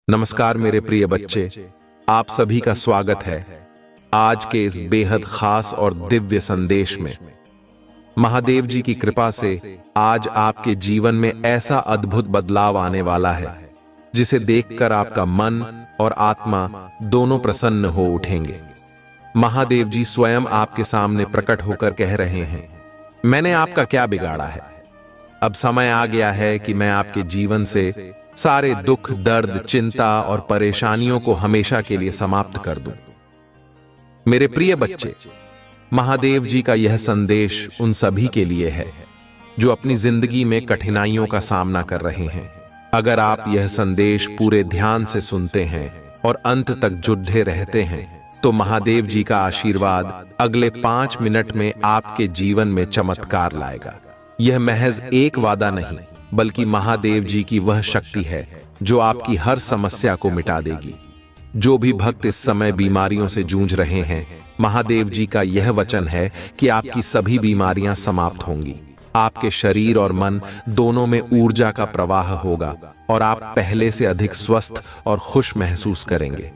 नमस्कार मेरे प्रिय बच्चे, आप सभी का स्वागत है आज के इस बेहद खास और दिव्य संदेश में। महादेव जी की कृपा से आज आपके जीवन में ऐसा अद्भुत बदलाव आने वाला है जिसे देखकर आपका मन और आत्मा दोनों प्रसन्न हो उठेंगे। महादेव जी स्वयं आपके सामने प्रकट होकर कह रहे हैं, मैंने आपका क्या बिगाड़ा है। अब समय आ गया है कि मैं आपके जीवन से सारे दुख, दर्द, चिंता और परेशानियों को हमेशा के लिए समाप्त कर दूं। मेरे प्रिय बच्चे, महादेव जी का यह संदेश उन सभी के लिए है जो अपनी जिंदगी में कठिनाइयों का सामना कर रहे हैं। अगर आप यह संदेश पूरे ध्यान से सुनते हैं और अंत तक जुड़े रहते हैं तो महादेव जी का आशीर्वाद अगले 5 मिनट में आपके जीवन में चमत्कार लाएगा। यह महज एक वादा नहीं बल्कि महादेव जी की वह शक्ति है जो आपकी हर समस्या को मिटा देगी। जो भी भक्त इस समय बीमारियों से जूझ रहे हैं, महादेव जी का यह वचन है कि आपकी सभी बीमारियां समाप्त होंगी। आपके शरीर और मन दोनों में ऊर्जा का प्रवाह होगा और आप पहले से अधिक स्वस्थ और खुश महसूस करेंगे।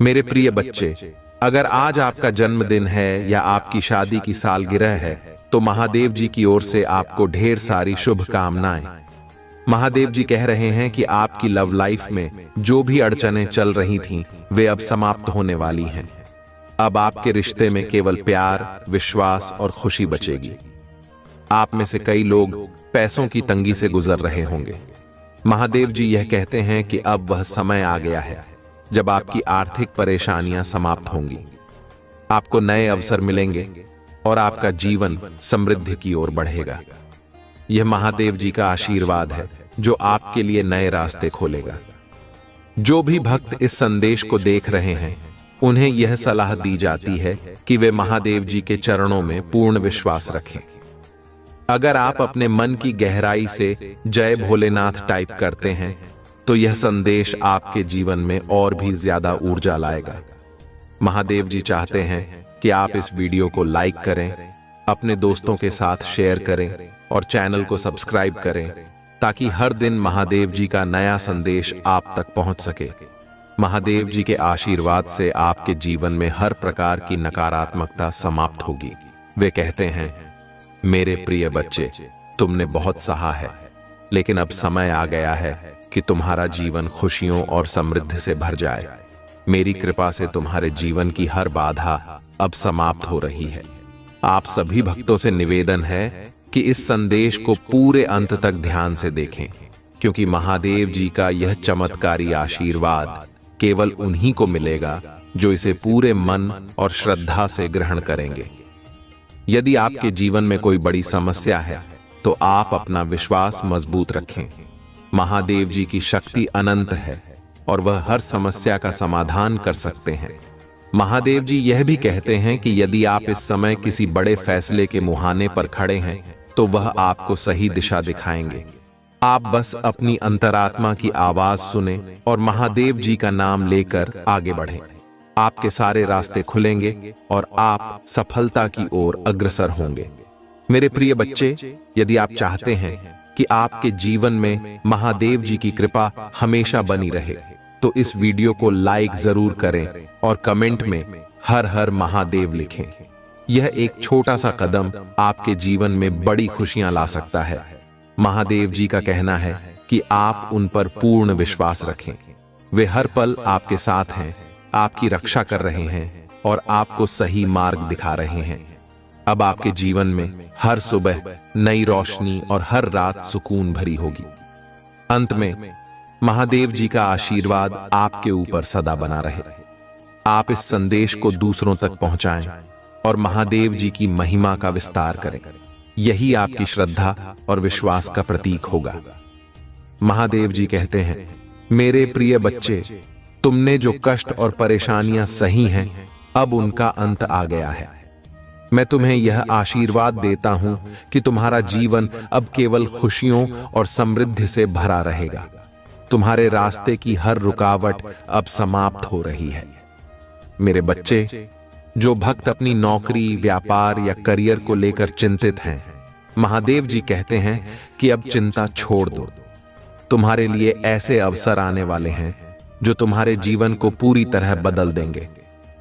मेरे प्रिय बच्चे, अगर आज आपका जन्मदिन है या आपकी शादी की सालगिरह है तो महादेव जी की ओर से आपको ढेर सारी शुभकामनाएं। महादेव जी कह रहे हैं कि आपकी लव लाइफ में जो भी अड़चनें चल रही थीं, वे अब समाप्त होने वाली हैं। अब आपके रिश्ते में केवल प्यार, विश्वास और खुशी बचेगी। आप में से कई लोग पैसों की तंगी से गुजर रहे होंगे। महादेव जी यह कहते हैं कि अब वह समय आ गया है जब आपकी आर्थिक परेशानियां समाप्त होंगी। आपको नए अवसर मिलेंगे और आपका जीवन समृद्धि की ओर बढ़ेगा। यह महादेव जी का आशीर्वाद है जो आपके लिए नए रास्ते खोलेगा। जो भी भक्त इस संदेश को देख रहे हैं, उन्हें यह सलाह दी जाती है कि वे महादेव जी के चरणों में पूर्ण विश्वास रखें। अगर आप अपने मन की गहराई से जय भोलेनाथ टाइप करते हैं तो यह संदेश आपके जीवन में और भी ज्यादा ऊर्जा लाएगा। महादेव जी चाहते हैं कि आप इस वीडियो को लाइक करें, अपने दोस्तों के साथ शेयर करें और चैनल को सब्सक्राइब करें ताकि हर दिन महादेव जी का नया संदेश आप तक पहुंच सके। महादेव जी के आशीर्वाद से आपके जीवन में हर प्रकार की नकारात्मकता समाप्त होगी। वे कहते हैं, मेरे प्रिय बच्चे, तुमने बहुत सहा है, लेकिन अब समय आ गया है कि तुम्हारा जीवन खुशियों और समृद्धि से भर जाए। मेरी कृपा से तुम्हारे जीवन की हर बाधा अब समाप्त हो रही है। आप सभी भक्तों से निवेदन है कि इस संदेश को पूरे अंत तक ध्यान से देखें, क्योंकि महादेव जी का यह चमत्कारी आशीर्वाद केवल उन्हीं को मिलेगा जो इसे पूरे मन और श्रद्धा से ग्रहण करेंगे। यदि आपके जीवन में कोई बड़ी समस्या है तो आप अपना विश्वास मजबूत रखें। महादेव जी की शक्ति अनंत है और वह हर समस्या का समाधान कर सकते हैं। महादेव जी यह भी कहते हैं कि यदि आप इस समय किसी बड़े फैसले के मुहाने पर खड़े हैं तो वह आपको सही दिशा दिखाएंगे। आप बस अपनी अंतरात्मा की आवाज सुने और महादेव जी का नाम लेकर आगे बढ़ें। आपके सारे रास्ते खुलेंगे और आप सफलता की ओर अग्रसर होंगे। मेरे प्रिय बच्चे, यदि आप चाहते हैं कि आपके जीवन में महादेव जी की कृपा हमेशा बनी रहे तो इस वीडियो को लाइक जरूर करें और कमेंट में हर हर महादेव लिखें। यह एक छोटा सा कदम आपके जीवन में बड़ी खुशियां ला सकता है। महादेव जी का कहना है कि आप उन पर पूर्ण विश्वास रखें। वे हर पल आपके साथ हैं, आपकी रक्षा कर रहे हैं और आपको सही मार्ग दिखा रहे हैं। अब आपके जीवन में हर सुबह नई रोशनी और हर रात सुकून भरी होगी। अंत में महादेव जी का आशीर्वाद आपके ऊपर सदा बना रहे। आप इस संदेश को दूसरों तक पहुंचाएं और महादेव जी की महिमा का विस्तार करें। यही आपकी श्रद्धा और विश्वास का प्रतीक होगा। महादेव जी कहते हैं, मेरे प्रिय बच्चे, तुमने जो कष्ट और परेशानियां सही हैं, अब उनका अंत आ गया है। मैं तुम्हें यह आशीर्वाद देता हूं कि तुम्हारा जीवन अब केवल खुशियों और समृद्धि से भरा रहेगा। तुम्हारे रास्ते की हर रुकावट अब समाप्त हो रही है। मेरे बच्चे, जो भक्त अपनी नौकरी, व्यापार या करियर को लेकर चिंतित हैं, महादेव जी कहते हैं कि अब चिंता छोड़ दो। तुम्हारे लिए ऐसे अवसर आने वाले हैं जो तुम्हारे जीवन को पूरी तरह बदल देंगे।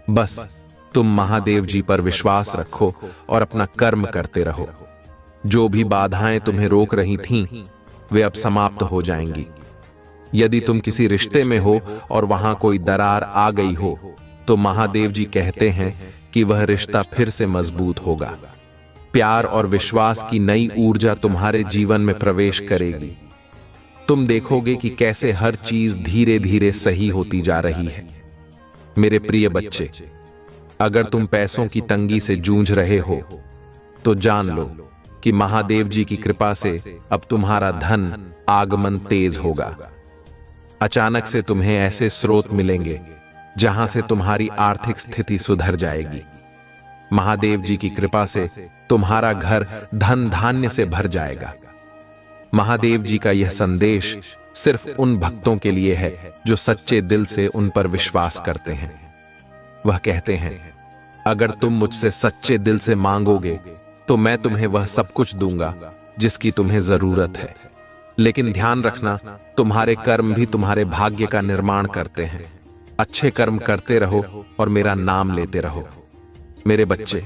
बस तुम महादेव जी पर विश्वास रखो और अपना कर्म करते रहो। जो भी बाधाएं तुम्हें रोक रही थीं, वे अब समाप्त हो जाएंगी। यदि तुम किसी रिश्ते में हो और वहां कोई दरार आ गई हो, तो महादेव जी कहते हैं कि वह रिश्ता फिर से मजबूत होगा। प्यार और विश्वास की नई ऊर्जा तुम्हारे जीवन में प्रवेश करेगी। तुम देखोगे कि कैसे हर चीज धीरे धीरे सही होती जा रही है। मेरे प्रिय बच्चे, अगर तुम पैसों की तंगी से जूझ रहे हो, तो जान लो कि महादेव जी की कृपा से अब तुम्हारा धन आगमन तेज होगा। अचानक से तुम्हें ऐसे स्रोत मिलेंगे जहां से तुम्हारी आर्थिक स्थिति सुधर जाएगी। महादेव जी की कृपा से तुम्हारा घर धन धान्य से भर जाएगा। महादेव जी का यह संदेश सिर्फ उन भक्तों के लिए है जो सच्चे दिल से उन पर विश्वास करते हैं। वह कहते हैं, अगर तुम मुझसे सच्चे दिल से मांगोगे तो मैं तुम्हें वह सब कुछ दूंगा जिसकी तुम्हें जरूरत है। लेकिन ध्यान रखना, तुम्हारे कर्म भी तुम्हारे भाग्य का निर्माण करते हैं। अच्छे कर्म करते रहो और मेरा नाम लेते रहो। मेरे बच्चे,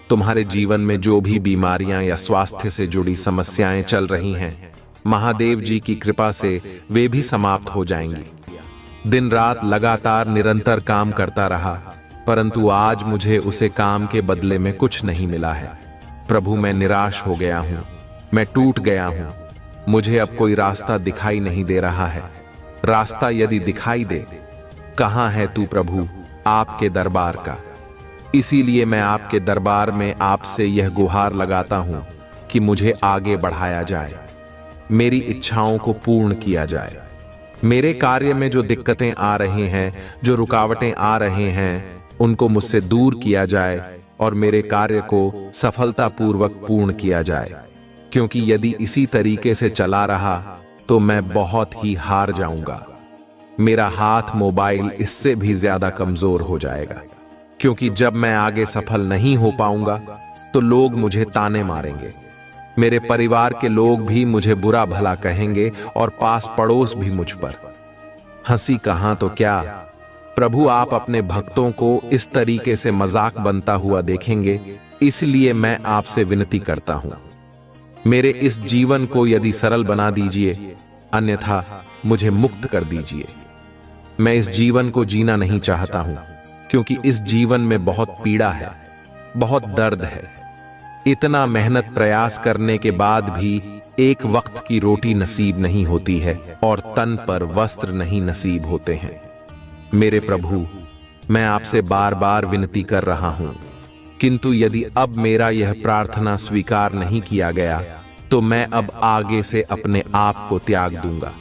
तुम्हारे जीवन में जो भी बीमारियां या स्वास्थ्य से जुड़ी समस्याएं चल रही हैं, महादेव जी की कृपा से वे भी समाप्त हो जाएंगी। दिन रात लगातार निरंतर काम करता रहा, परंतु आज मुझे उसे काम के बदले में कुछ नहीं मिला है। प्रभु, मैं निराश हो गया हूं, मैं टूट गया हूं। मुझे अब कोई रास्ता दिखाई नहीं दे रहा है। रास्ता यदि दिखाई दे, कहां है तू प्रभु आपके दरबार का? इसीलिए मैं आपके दरबार में आपसे यह गुहार लगाता हूं कि मुझे आगे बढ़ाया जाए, मेरी इच्छाओं को पूर्ण किया जाए। मेरे कार्य में जो दिक्कतें आ रही हैं, जो रुकावटें आ रहे हैं, उनको मुझसे दूर किया जाए और मेरे कार्य को सफलतापूर्वक पूर्ण किया जाए। क्योंकि यदि इसी तरीके से चला रहा तो मैं बहुत ही हार जाऊंगा। मेरा हाथ मोबाइल इससे भी ज्यादा कमजोर हो जाएगा, क्योंकि जब मैं आगे सफल नहीं हो पाऊंगा तो लोग मुझे ताने मारेंगे। मेरे परिवार के लोग भी मुझे बुरा भला कहेंगे और पास पड़ोस भी मुझ पर। हंसी कहां तो क्या, प्रभु आप अपने भक्तों को इस तरीके से मजाक बनता हुआ देखेंगे। इसलिए मैं आपसे विनती करता हूं, मेरे इस जीवन को यदि सरल बना दीजिए, अन्यथा मुझे मुक्त कर दीजिए। मैं इस जीवन को जीना नहीं चाहता हूं, क्योंकि इस जीवन में बहुत पीड़ा है, बहुत दर्द है। इतना मेहनत प्रयास करने के बाद भी एक वक्त की रोटी नसीब नहीं होती है और तन पर वस्त्र नहीं नसीब होते हैं। मेरे प्रभु, मैं आपसे बार बार विनती कर रहा हूं, किंतु यदि अब मेरा यह प्रार्थना स्वीकार नहीं किया गया तो मैं अब आगे से अपने आप को त्याग दूंगा।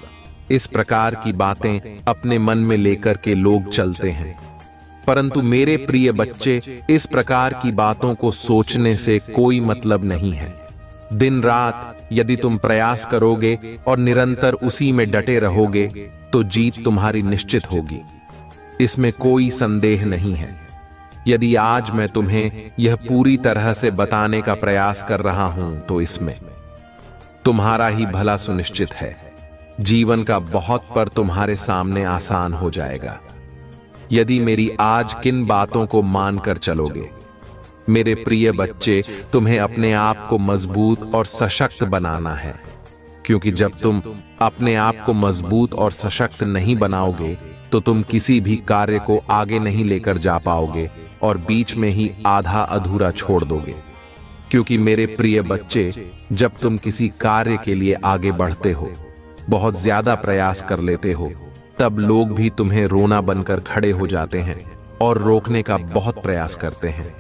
इस प्रकार की बातें अपने मन में लेकर के लोग चलते हैं, परंतु मेरे प्रिय बच्चे, इस प्रकार की बातों को सोचने से कोई मतलब नहीं है। दिन रात यदि तुम प्रयास करोगे और निरंतर उसी में डटे रहोगे तो जीत तुम्हारी निश्चित होगी, इसमें कोई संदेह नहीं है। यदि आज मैं तुम्हें यह पूरी तरह से बताने का प्रयास कर रहा हूं तो इसमें तुम्हारा ही भला सुनिश्चित है। जीवन का बहुत पर तुम्हारे सामने आसान हो जाएगा यदि मेरी आज किन बातों को मानकर चलोगे। मेरे प्रिय बच्चे, तुम्हें अपने आप को मजबूत और सशक्त बनाना है, क्योंकि जब तुम अपने आप को मजबूत और सशक्त नहीं बनाओगे तो तुम किसी भी कार्य को आगे नहीं लेकर जा पाओगे और बीच में ही आधा अधूरा छोड़ दोगे। क्योंकि मेरे प्रिय बच्चे, जब तुम किसी कार्य के लिए आगे बढ़ते हो, बहुत ज्यादा प्रयास कर लेते हो, तब लोग भी तुम्हें रोना बनकर खड़े हो जाते हैं और रोकने का बहुत प्रयास करते हैं।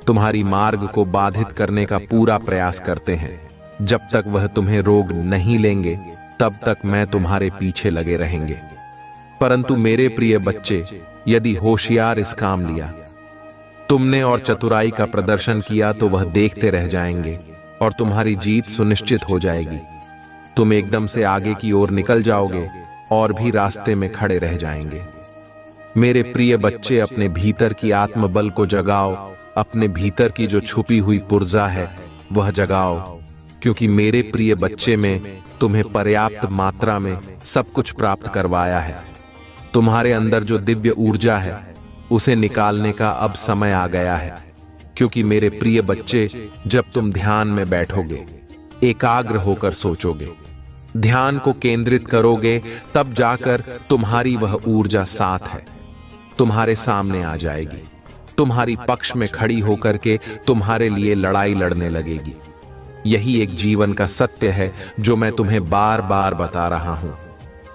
तुम्हारी मार्ग को बाधित करने का पूरा प्रयास करते हैं। जब तक वह तुम्हें रोक नहीं लेंगे तब तक मैं तुम्हारे पीछे लगे रहेंगे। परंतु मेरे प्रिय बच्चे, यदि होशियार इस काम लिया तुमने और चतुराई का प्रदर्शन किया तो वह देखते रह जाएंगे और तुम्हारी जीत सुनिश्चित हो जाएगी। तुम एकदम से आगे की ओर निकल जाओगे और भी रास्ते में खड़े रह जाएंगे। मेरे प्रिय बच्चे, अपने भीतर की आत्मबल को जगाओ, अपने भीतर की जो छुपी हुई पुर्जा है वह जगाओ, क्योंकि मेरे प्रिय बच्चे में तुम्हें पर्याप्त मात्रा में सब कुछ प्राप्त करवाया है। तुम्हारे अंदर जो दिव्य ऊर्जा है उसे निकालने का अब समय आ गया है, क्योंकि मेरे प्रिय बच्चे, जब तुम ध्यान में बैठोगे, एकाग्र होकर सोचोगे, ध्यान को केंद्रित करोगे, तब जाकर तुम्हारी वह ऊर्जा साथ है तुम्हारे सामने आ जाएगी, तुम्हारी पक्ष में खड़ी होकर के तुम्हारे लिए लड़ाई लड़ने लगेगी। यही एक जीवन का सत्य है जो मैं तुम्हें बार बार बता रहा हूं।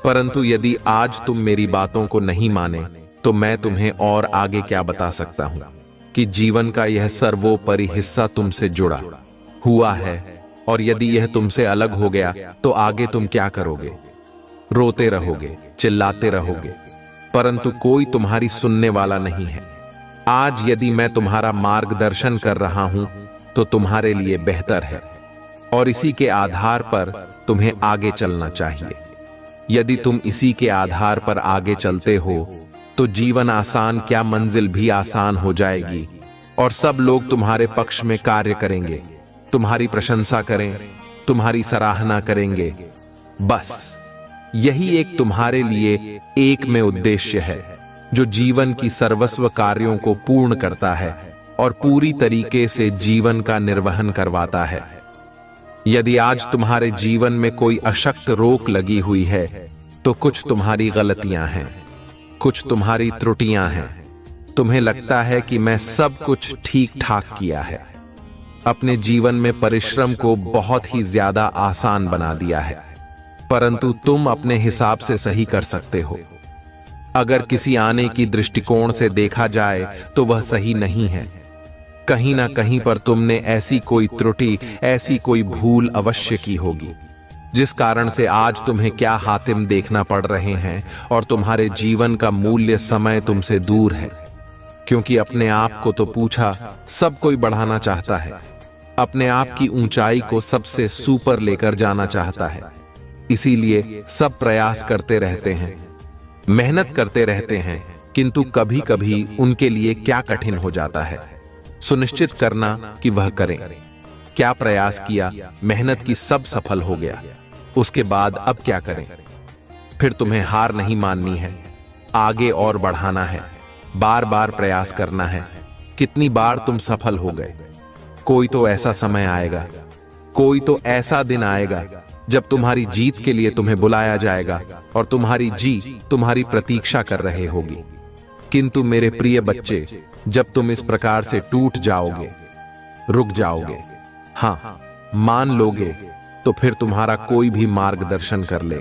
परंतु यदि आज तुम मेरी बातों को नहीं माने तो मैं तुम्हें और आगे क्या बता सकता हूं कि जीवन का यह सर्वोपरि हिस्सा तुमसे जुड़ा हुआ है, और यदि यह तुमसे अलग हो गया तो आगे तुम क्या करोगे? रोते रहोगे, चिल्लाते रहोगे, परंतु कोई तुम्हारी सुनने वाला नहीं है। आज यदि मैं तुम्हारा मार्गदर्शन कर रहा हूं तो तुम्हारे लिए बेहतर है, और इसी के आधार पर तुम्हें आगे चलना चाहिए। यदि तुम इसी के आधार पर आगे चलते हो तो जीवन आसान क्या, मंजिल भी आसान हो जाएगी, और सब लोग तुम्हारे पक्ष में कार्य करेंगे, तुम्हारी प्रशंसा करें, तुम्हारी सराहना करेंगे। बस यही एक तुम्हारे लिए एक में उद्देश्य है जो जीवन की सर्वस्व कार्यों को पूर्ण करता है और पूरी तरीके से जीवन का निर्वहन करवाता है। यदि आज तुम्हारे जीवन में कोई अशक्त रोक लगी हुई है तो कुछ तुम्हारी गलतियां हैं, कुछ तुम्हारी त्रुटियां हैं। तुम्हें लगता है कि मैं सब कुछ ठीक ठाक किया है, अपने जीवन में परिश्रम को बहुत ही ज्यादा आसान बना दिया है, परंतु तुम अपने हिसाब से सही कर सकते हो। अगर किसी आने की दृष्टिकोण से देखा जाए तो वह सही नहीं है। कहीं ना कहीं पर तुमने ऐसी कोई त्रुटि, ऐसी कोई भूल अवश्य की होगी, जिस कारण से आज तुम्हें क्या हातिम देखना पड़ रहे हैं, और तुम्हारे जीवन का मूल्य समय तुमसे दूर है। क्योंकि अपने आप को तो पूछा, सब कोई बढ़ाना चाहता है, अपने आप की ऊंचाई को सबसे सुपर लेकर जाना चाहता है, इसीलिए सब प्रयास करते रहते हैं, मेहनत करते रहते हैं, किंतु कभी कभी उनके लिए क्या कठिन हो जाता है सुनिश्चित करना कि वह करें। क्या प्रयास किया, मेहनत की, सब सफल हो गया, उसके बाद अब क्या करें? फिर तुम्हें हार नहीं माननी है, आगे और बढ़ाना है, बार बार प्रयास करना है। कितनी बार तुम सफल हो गए, कोई तो ऐसा समय आएगा, कोई तो ऐसा दिन आएगा जब तुम्हारी जीत के लिए तुम्हें बुलाया जाएगा और तुम्हारी तुम्हारी प्रतीक्षा कर रहे होगी। किंतु मेरे प्रिय बच्चे, जब तुम इस प्रकार से टूट जाओगे, रुक जाओगे, हाँ मान लोगे, तो फिर तुम्हारा कोई भी मार्गदर्शन कर ले,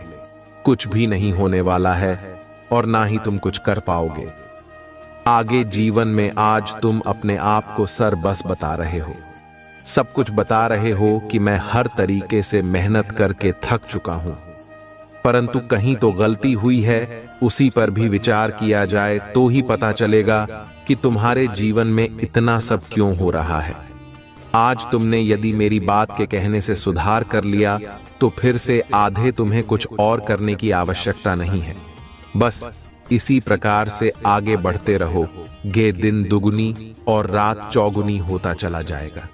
कुछ भी नहीं होने वाला है, और ना ही तुम कुछ कर पाओगे आगे जीवन में। आज तुम अपने आप को सर बस बता रहे हो, सब कुछ बता रहे हो कि मैं हर तरीके से मेहनत करके थक चुका हूं, परंतु कहीं तो गलती हुई है। उसी पर भी विचार किया जाए तो ही पता चलेगा कि तुम्हारे जीवन में इतना सब क्यों हो रहा है। आज तुमने यदि मेरी बात के कहने से सुधार कर लिया तो फिर से आधे तुम्हें कुछ और करने की आवश्यकता नहीं है। बस इसी प्रकार से आगे बढ़ते रहो, गे दिन दुगुनी और रात चौगुनी होता चला जाएगा,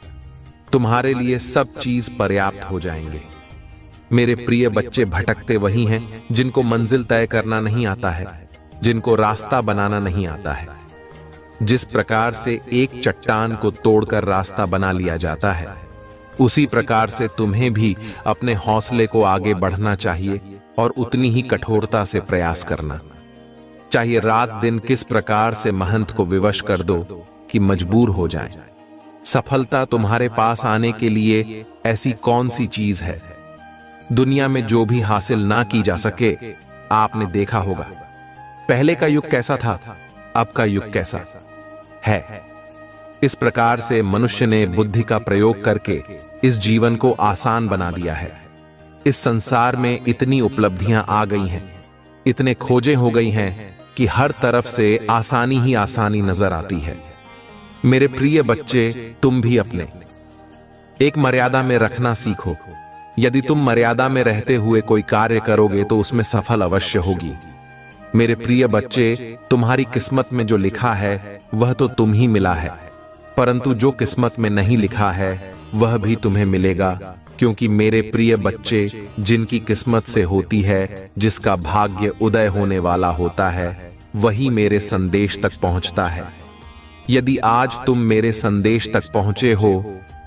तुम्हारे लिए सब चीज पर्याप्त हो जाएंगे। मेरे प्रिय बच्चे, भटकते वही हैं जिनको मंजिल तय करना नहीं आता है, जिनको रास्ता बनाना नहीं आता है। जिस प्रकार से एक चट्टान को तोड़कर रास्ता बना लिया जाता है, उसी प्रकार से तुम्हें भी अपने हौसले को आगे बढ़ना चाहिए और उतनी ही कठोरता से प्रयास करना चाहिए। रात दिन किस प्रकार से महंत को विवश कर दो कि मजबूर हो जाएं। सफलता तुम्हारे पास आने के लिए ऐसी कौन सी चीज है दुनिया में जो भी हासिल ना की जा सके? आपने देखा होगा पहले का युग कैसा था, अब का युग कैसा है। इस प्रकार से मनुष्य ने बुद्धि का प्रयोग करके इस जीवन को आसान बना दिया है। इस संसार में इतनी उपलब्धियां आ गई हैं, इतने खोजें हो गई हैं कि हर तरफ से आसानी ही आसानी नजर आती है। मेरे प्रिय बच्चे, तुम भी अपने एक मर्यादा में रखना सीखो। यदि तुम मर्यादा में रहते हुए कोई कार्य करोगे तो उसमें सफल अवश्य होगी। मेरे प्रिय बच्चे, तुम्हारी किस्मत में जो लिखा है वह तो तुम ही मिला है, परंतु जो किस्मत में नहीं लिखा है वह भी तुम्हें मिलेगा, क्योंकि मेरे प्रिय बच्चे, जिनकी किस्मत से होती है, जिसका भाग्य उदय होने वाला होता है, वही मेरे संदेश तक पहुंचता है। यदि आज तुम मेरे संदेश तक पहुंचे हो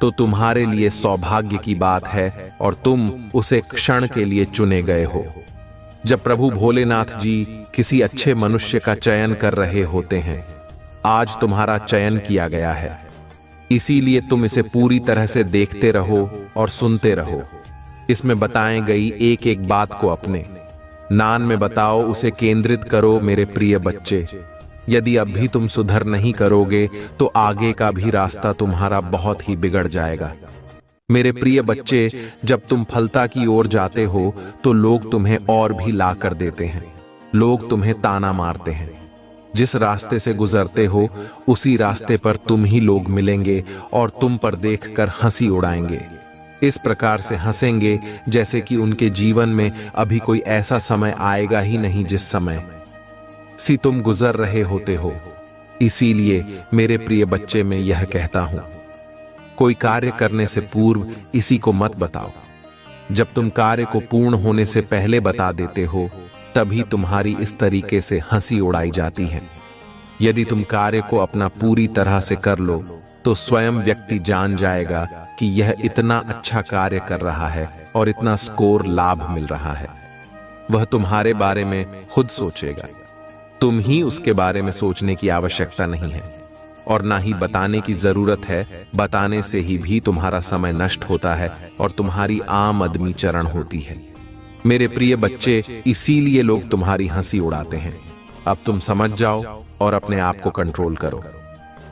तो तुम्हारे लिए सौभाग्य की बात है और तुम उसे क्षण के लिए चुने गए हो। जब प्रभु भोलेनाथ जी किसी अच्छे मनुष्य का चयन कर रहे होते हैं, आज तुम्हारा चयन किया गया है। इसीलिए तुम इसे पूरी तरह से देखते रहो और सुनते रहो। इसमें बताई गई एक एक बात को अपने नान में बताओ, उसे केंद्रित करो मेरे प्रिय बच्चे। यदि अब भी तुम सुधर नहीं करोगे तो आगे का भी रास्ता तुम्हारा बहुत ही बिगड़ जाएगा। मेरे प्रिय बच्चे, जब तुम फलता की ओर जाते हो तो लोग तुम्हें और भी ला कर देते हैं। लोग तुम्हें ताना मारते हैं। जिस रास्ते से गुजरते हो उसी रास्ते पर तुम ही लोग मिलेंगे और तुम पर देखकर हंसी उड़ाएंगे। इस प्रकार से हंसेंगे जैसे कि उनके जीवन में अभी कोई ऐसा समय आएगा ही नहीं जिस समय से तुम गुजर रहे होते हो। इसीलिए मेरे प्रिय बच्चे, मैं यह कहता हूं, कोई कार्य करने से पूर्व इसी को मत बताओ। जब तुम कार्य को पूर्ण होने से पहले बता देते हो तभी तुम्हारी इस तरीके से हंसी उड़ाई जाती है। यदि तुम कार्य को अपना पूरी तरह से कर लो तो स्वयं व्यक्ति जान जाएगा कि यह इतना अच्छा कार्य कर रहा है और इतना स्कोर लाभ मिल रहा है। वह तुम्हारे बारे में खुद सोचेगा। तुम ही उसके बारे में सोचने की आवश्यकता नहीं है और ना ही बताने की जरूरत है। बताने से ही भी तुम्हारा समय नष्ट होता है और तुम्हारी आमदनी चरण होती है। मेरे प्रिय बच्चे, इसीलिए लोग तुम्हारी हंसी उड़ाते हैं। अब तुम समझ जाओ और अपने आप को कंट्रोल करो।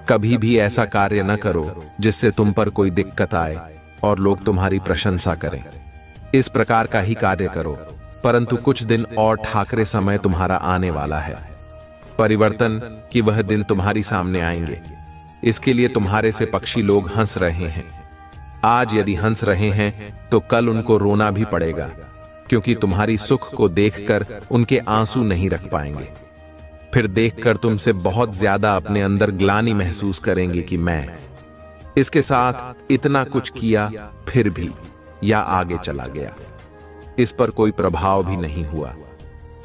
कभी भी ऐसा कार्य न करो जिससे तुम पर कोई दिक्कत आए और लोग तुम्हारी प्रशंसा करें। इस प्रकार का ही कार्य करो, परंतु कुछ दिन और ठाकरे समय तुम्हारा आने वाला है। परिवर्तन की वह दिन तुम्हारी सामने आएंगे। इसके लिए तुम्हारे से पक्षी लोग हंस रहे हैं। आज यदि हंस रहे हैं तो कल उनको रोना भी पड़ेगा, क्योंकि तुम्हारी सुख को देखकर उनके आंसू नहीं रख पाएंगे। फिर देखकर तुमसे बहुत ज्यादा अपने अंदर ग्लानि महसूस करेंगे कि मैं इसके साथ इतना कुछ किया फिर भी या आगे चला गया, इस पर कोई प्रभाव भी नहीं हुआ।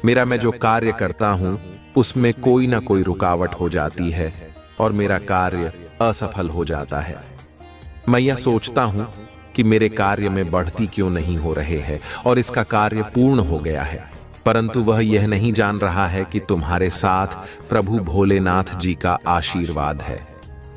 मेरा मैं जो कार्य करता हूं उसमें कोई ना कोई रुकावट हो जाती है और मेरा कार्य असफल हो जाता है। मैं यह सोचता हूं कि मेरे कार्य में बढ़ती क्यों नहीं हो रहे हैं और इसका कार्य पूर्ण हो गया है, परंतु वह यह नहीं जान रहा है कि तुम्हारे साथ प्रभु भोलेनाथ जी का आशीर्वाद है।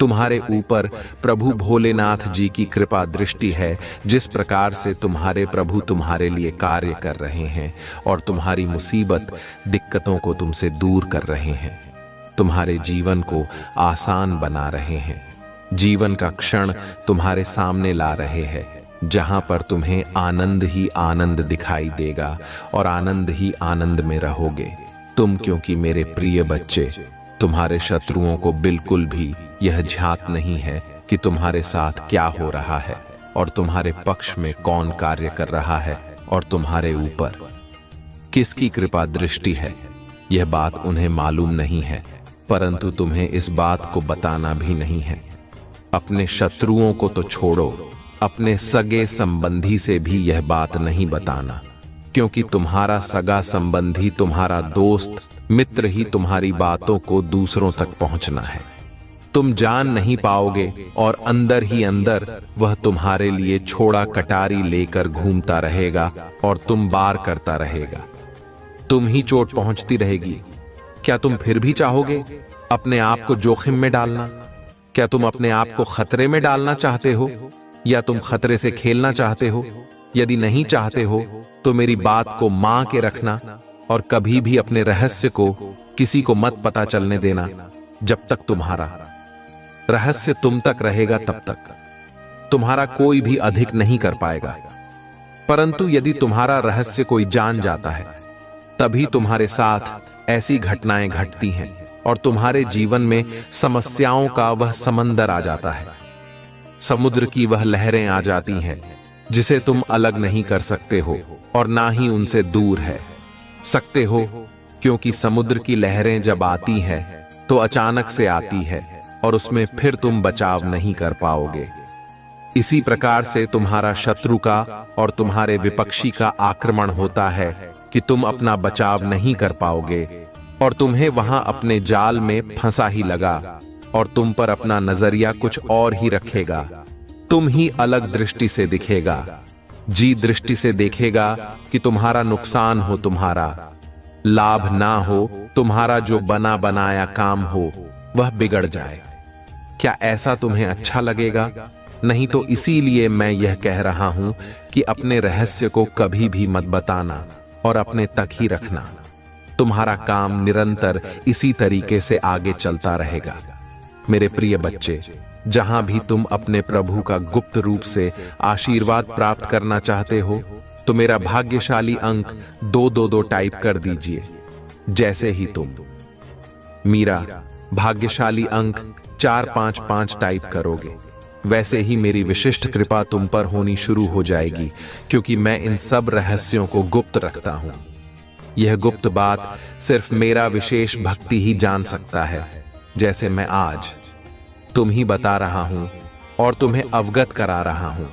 तुम्हारे ऊपर प्रभु भोलेनाथ जी की कृपा दृष्टि है। जिस प्रकार से तुम्हारे प्रभु तुम्हारे लिए कार्य कर रहे हैं और तुम्हारी मुसीबत दिक्कतों को तुमसे दूर कर रहे हैं, तुम्हारे जीवन को आसान बना रहे हैं, जीवन का क्षण तुम्हारे सामने ला रहे हैं, जहां पर तुम्हें आनंद ही आनंद दिखाई देगा और आनंद ही आनंद में रहोगे तुम, क्योंकि मेरे प्रिय बच्चे, तुम्हारे शत्रुओं को बिल्कुल भी यह झांक नहीं है कि तुम्हारे साथ क्या हो रहा है और तुम्हारे पक्ष में कौन कार्य कर रहा है और तुम्हारे ऊपर किसकी कृपा दृष्टि है। यह बात उन्हें मालूम नहीं है, परंतु तुम्हें इस बात को बताना भी नहीं है। अपने शत्रुओं को तो छोड़ो, अपने सगे संबंधी से भी यह बात नहीं बताना, क्योंकि तुम्हारा सगा संबंधी, तुम्हारा दोस्त मित्र ही तुम्हारी बातों को दूसरों तक पहुंचना है। तुम जान नहीं पाओगे और अंदर ही अंदर वह तुम्हारे लिए छोड़ा कटारी लेकर घूमता रहेगा और तुम बार करता रहेगा। तुम ही चोट पहुंचती रहेगी। क्या तुम फिर भी चाहोगे अपने आप को जोखिम में डालना? क्या तुम अपने आप को खतरे में डालना चाहते हो या तुम खतरे से खेलना चाहते हो? यदि नहीं चाहते हो तो मेरी बात को मान के रखना और कभी भी अपने रहस्य को किसी को मत पता चलने देना। जब तक तुम्हारा रहस्य तुम तक रहेगा तब तक तुम्हारा कोई भी अधिक नहीं कर पाएगा, परंतु यदि तुम्हारा रहस्य कोई जान जाता है तभी तुम्हारे साथ ऐसी घटनाएं घटती हैं और तुम्हारे जीवन में समस्याओं का वह समंदर आ जाता है, समुद्र की वह लहरें आ जाती हैं जिसे तुम अलग नहीं कर सकते हो और ना ही उनसे दूर है सकते हो, क्योंकि समुद्र की लहरें जब आती हैं तो अचानक से आती है और उसमें फिर तुम बचाव नहीं कर पाओगे। इसी प्रकार से तुम्हारा शत्रु का और तुम्हारे विपक्षी का आक्रमण होता है कि तुम अपना बचाव नहीं कर पाओगे और तुम्हें वहां अपने जाल में फंसा ही लगा और तुम पर अपना नजरिया कुछ और ही रखेगा। तुम ही अलग दृष्टि से दिखेगा, जी दृष्टि से देखेगा कि तुम्हारा नुकसान हो, तुम्हारा लाभ ना हो, तुम्हारा जो बना बनाया काम हो वह बिगड़ जाए। क्या ऐसा तुम्हें अच्छा लगेगा? नहीं तो इसीलिए मैं यह कह रहा हूं कि अपने रहस्य को कभी भी मत बताना और अपने तक ही रखना। तुम्हारा काम निरंतर इसी तरीके से आगे चलता रहेगा। मेरे प्रिय बच्चे, जहां भी तुम अपने प्रभु का गुप्त रूप से आशीर्वाद प्राप्त करना चाहते हो तो मेरा भाग्यशाली अंक 222 टाइप कर दीजिए। जैसे ही तुम मेरा भाग्यशाली अंक 455 टाइप करोगे, वैसे ही मेरी विशिष्ट कृपा तुम पर होनी शुरू हो जाएगी, क्योंकि मैं इन सब रहस्यों को गुप्त रखता हूं। यह गुप्त बात सिर्फ मेरा विशेष भक्ति ही जान सकता है, जैसे मैं आज तुम ही बता रहा हूं और तुम्हें अवगत करा रहा हूं।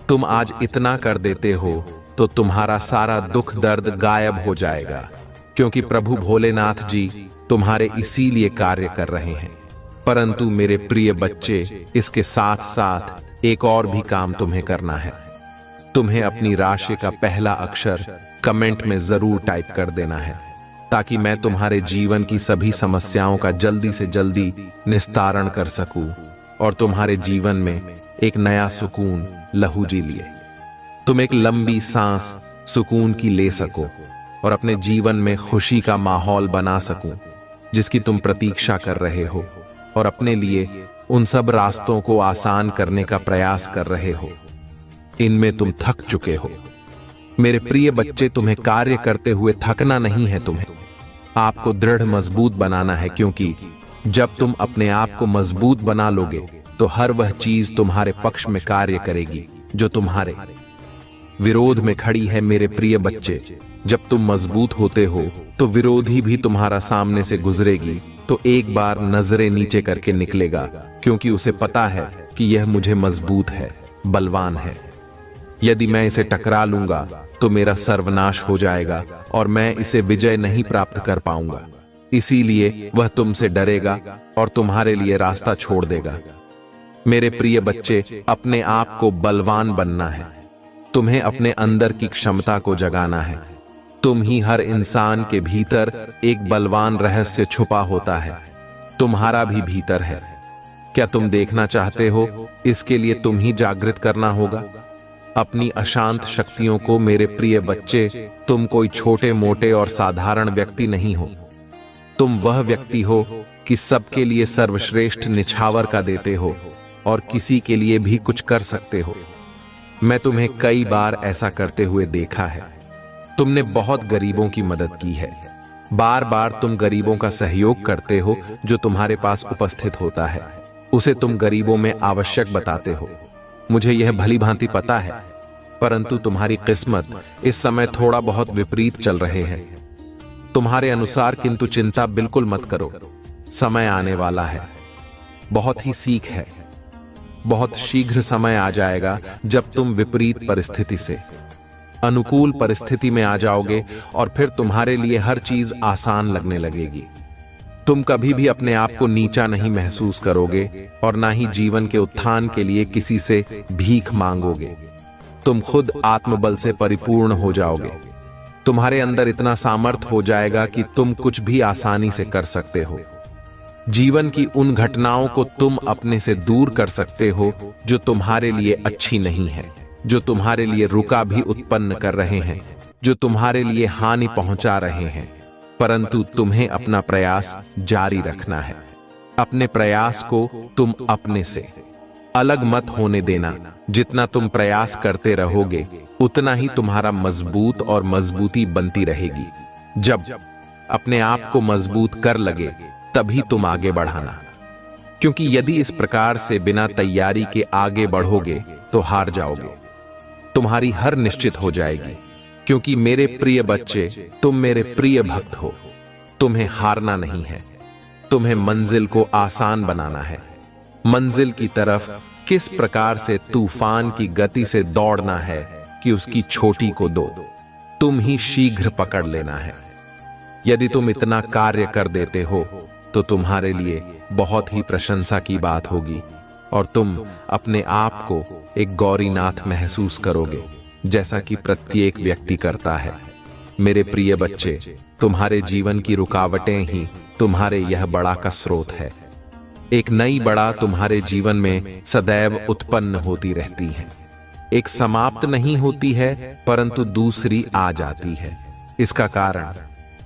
तुम आज इतना कर देते हो तो तुम्हारा सारा दुख दर्द गायब हो जाएगा, क्योंकि प्रभु भोलेनाथ जी तुम्हारे इसीलिए कार्य कर रहे हैं। परंतु मेरे प्रिय बच्चे, इसके साथ साथ एक और भी काम तुम्हें करना है। तुम्हें अपनी राशि का पहला अक्षर कमेंट में जरूर टाइप कर देना है, ताकि मैं तुम्हारे जीवन की सभी समस्याओं का जल्दी से जल्दी निस्तारण कर सकूं और तुम्हारे जीवन में एक नया सुकून लहू जी लिए। तुम एक लंबी सांस सुकून की ले सको और अपने जीवन में खुशी का माहौल बना सकूं जिसकी तुम प्रतीक्षा कर रहे हो और अपने लिए उन सब रास्तों को आसान करने का प्रयास कर रहे हो। इनमें तुम थक चुके हो। मेरे प्रिय बच्चे, तुम्हें कार्य करते हुए थकना नहीं है, तुम्हें आपको दृढ़ मजबूत बनाना है, क्योंकि जब तुम अपने आप को मजबूत बना लोगे तो हर वह चीज तुम्हारे पक्ष में कार्य करेगी जो तुम्हारे विरोध में खड़ी है। मेरे प्रिय बच्चे, जब तुम मजबूत होते हो तो विरोधी भी तुम्हारा सामने से गुजरेगी तो एक बार नजरें नीचे करके निकलेगा, क्योंकि उसे पता है कि यह मुझे मजबूत है, बलवान है। यदि मैं इसे टकरा लूंगा तो मेरा सर्वनाश हो जाएगा और मैं इसे विजय नहीं प्राप्त कर पाऊंगा। इसीलिए वह तुमसे डरेगा और तुम्हारे लिए रास्ता छोड़ देगा। मेरे प्रिय बच्चे, अपने आप को बलवान बनना है। तुम्हें अपने अंदर की क्षमता को जगाना है। तुम ही हर इंसान के भीतर एक बलवान रहस्य छुपा होता है, तुम्हारा भी भीतर है। क्या तुम देखना चाहते हो? इसके लिए तुम ही जागृत करना होगा अपनी अशांत शक्तियों को। मेरे प्रिय बच्चे, तुम कोई छोटे मोटे और साधारण व्यक्ति नहीं हो। तुम वह व्यक्ति हो कि सबके लिए सर्वश्रेष्ठ निछावर का देते हो और किसी के लिए भी कुछ कर सकते हो। मैं तुम्हें कई बार ऐसा करते हुए देखा है। तुमने बहुत गरीबों की मदद की है। बार बार तुम गरीबों का सहयोग करते हो। जो तुम्हारे पास उपस्थित होता है उसे तुम गरीबों में आवश्यक बताते हो। मुझे यह भली भांति पता है, परंतु तुम्हारी किस्मत इस समय थोड़ा बहुत विपरीत चल रहे हैं तुम्हारे अनुसार। किंतु चिंता बिल्कुल मत करो, समय आने वाला है। बहुत ही सीख है। बहुत शीघ्र समय आ जाएगा जब तुम विपरीत परिस्थिति से अनुकूल परिस्थिति में आ जाओगे और फिर तुम्हारे लिए हर चीज आसान लगने लगेगी। तुम कभी भी अपने आप को नीचा नहीं महसूस करोगे और ना ही जीवन के उत्थान के लिए किसी से भीख मांगोगे। तुम खुद आत्मबल से परिपूर्ण हो जाओगे। तुम्हारे अंदर इतना सामर्थ्य हो जाएगा कि तुम कुछ भी आसानी से कर सकते हो। जीवन की उन घटनाओं को तुम अपने से दूर कर सकते हो जो तुम्हारे लिए अच्छी नहीं है, जो तुम्हारे लिए रुका भी उत्पन्न कर रहे हैं, जो तुम्हारे लिए हानि पहुंचा रहे हैं। परंतु तुम्हें अपना प्रयास जारी रखना है। अपने प्रयास को तुम अपने से अलग मत होने देना। जितना तुम प्रयास करते रहोगे उतना ही तुम्हारा मजबूत और मजबूती बनती रहेगी। जब अपने आप को मजबूत कर लगे तभी तुम आगे बढ़ाना, क्योंकि यदि इस प्रकार से बिना तैयारी के आगे बढ़ोगे तो हार जाओगे। तुम्हारी हर निश्चित हो जाएगी, क्योंकि मेरे प्रिय बच्चे, तुम मेरे प्रिय भक्त हो। तुम्हें हारना नहीं है, तुम्हें मंजिल को आसान बनाना है। मंजिल की तरफ किस प्रकार से तूफान की गति से दौड़ना है कि उसकी छोटी को दो तुम ही शीघ्र पकड़ लेना है। यदि तुम इतना कार्य कर देते हो तो तुम्हारे लिए बहुत ही प्रशंसा की बात होगी और तुम अपने आप को एक गौरीनाथ महसूस करोगे, जैसा कि प्रत्येक व्यक्ति करता है। मेरे प्रिय बच्चे, तुम्हारे जीवन की रुकावटें ही तुम्हारे यह बड़ा का स्रोत है। एक नई बड़ा तुम्हारे जीवन में सदैव उत्पन्न होती रहती है। एक समाप्त नहीं होती है परंतु दूसरी आ जाती है। इसका कारण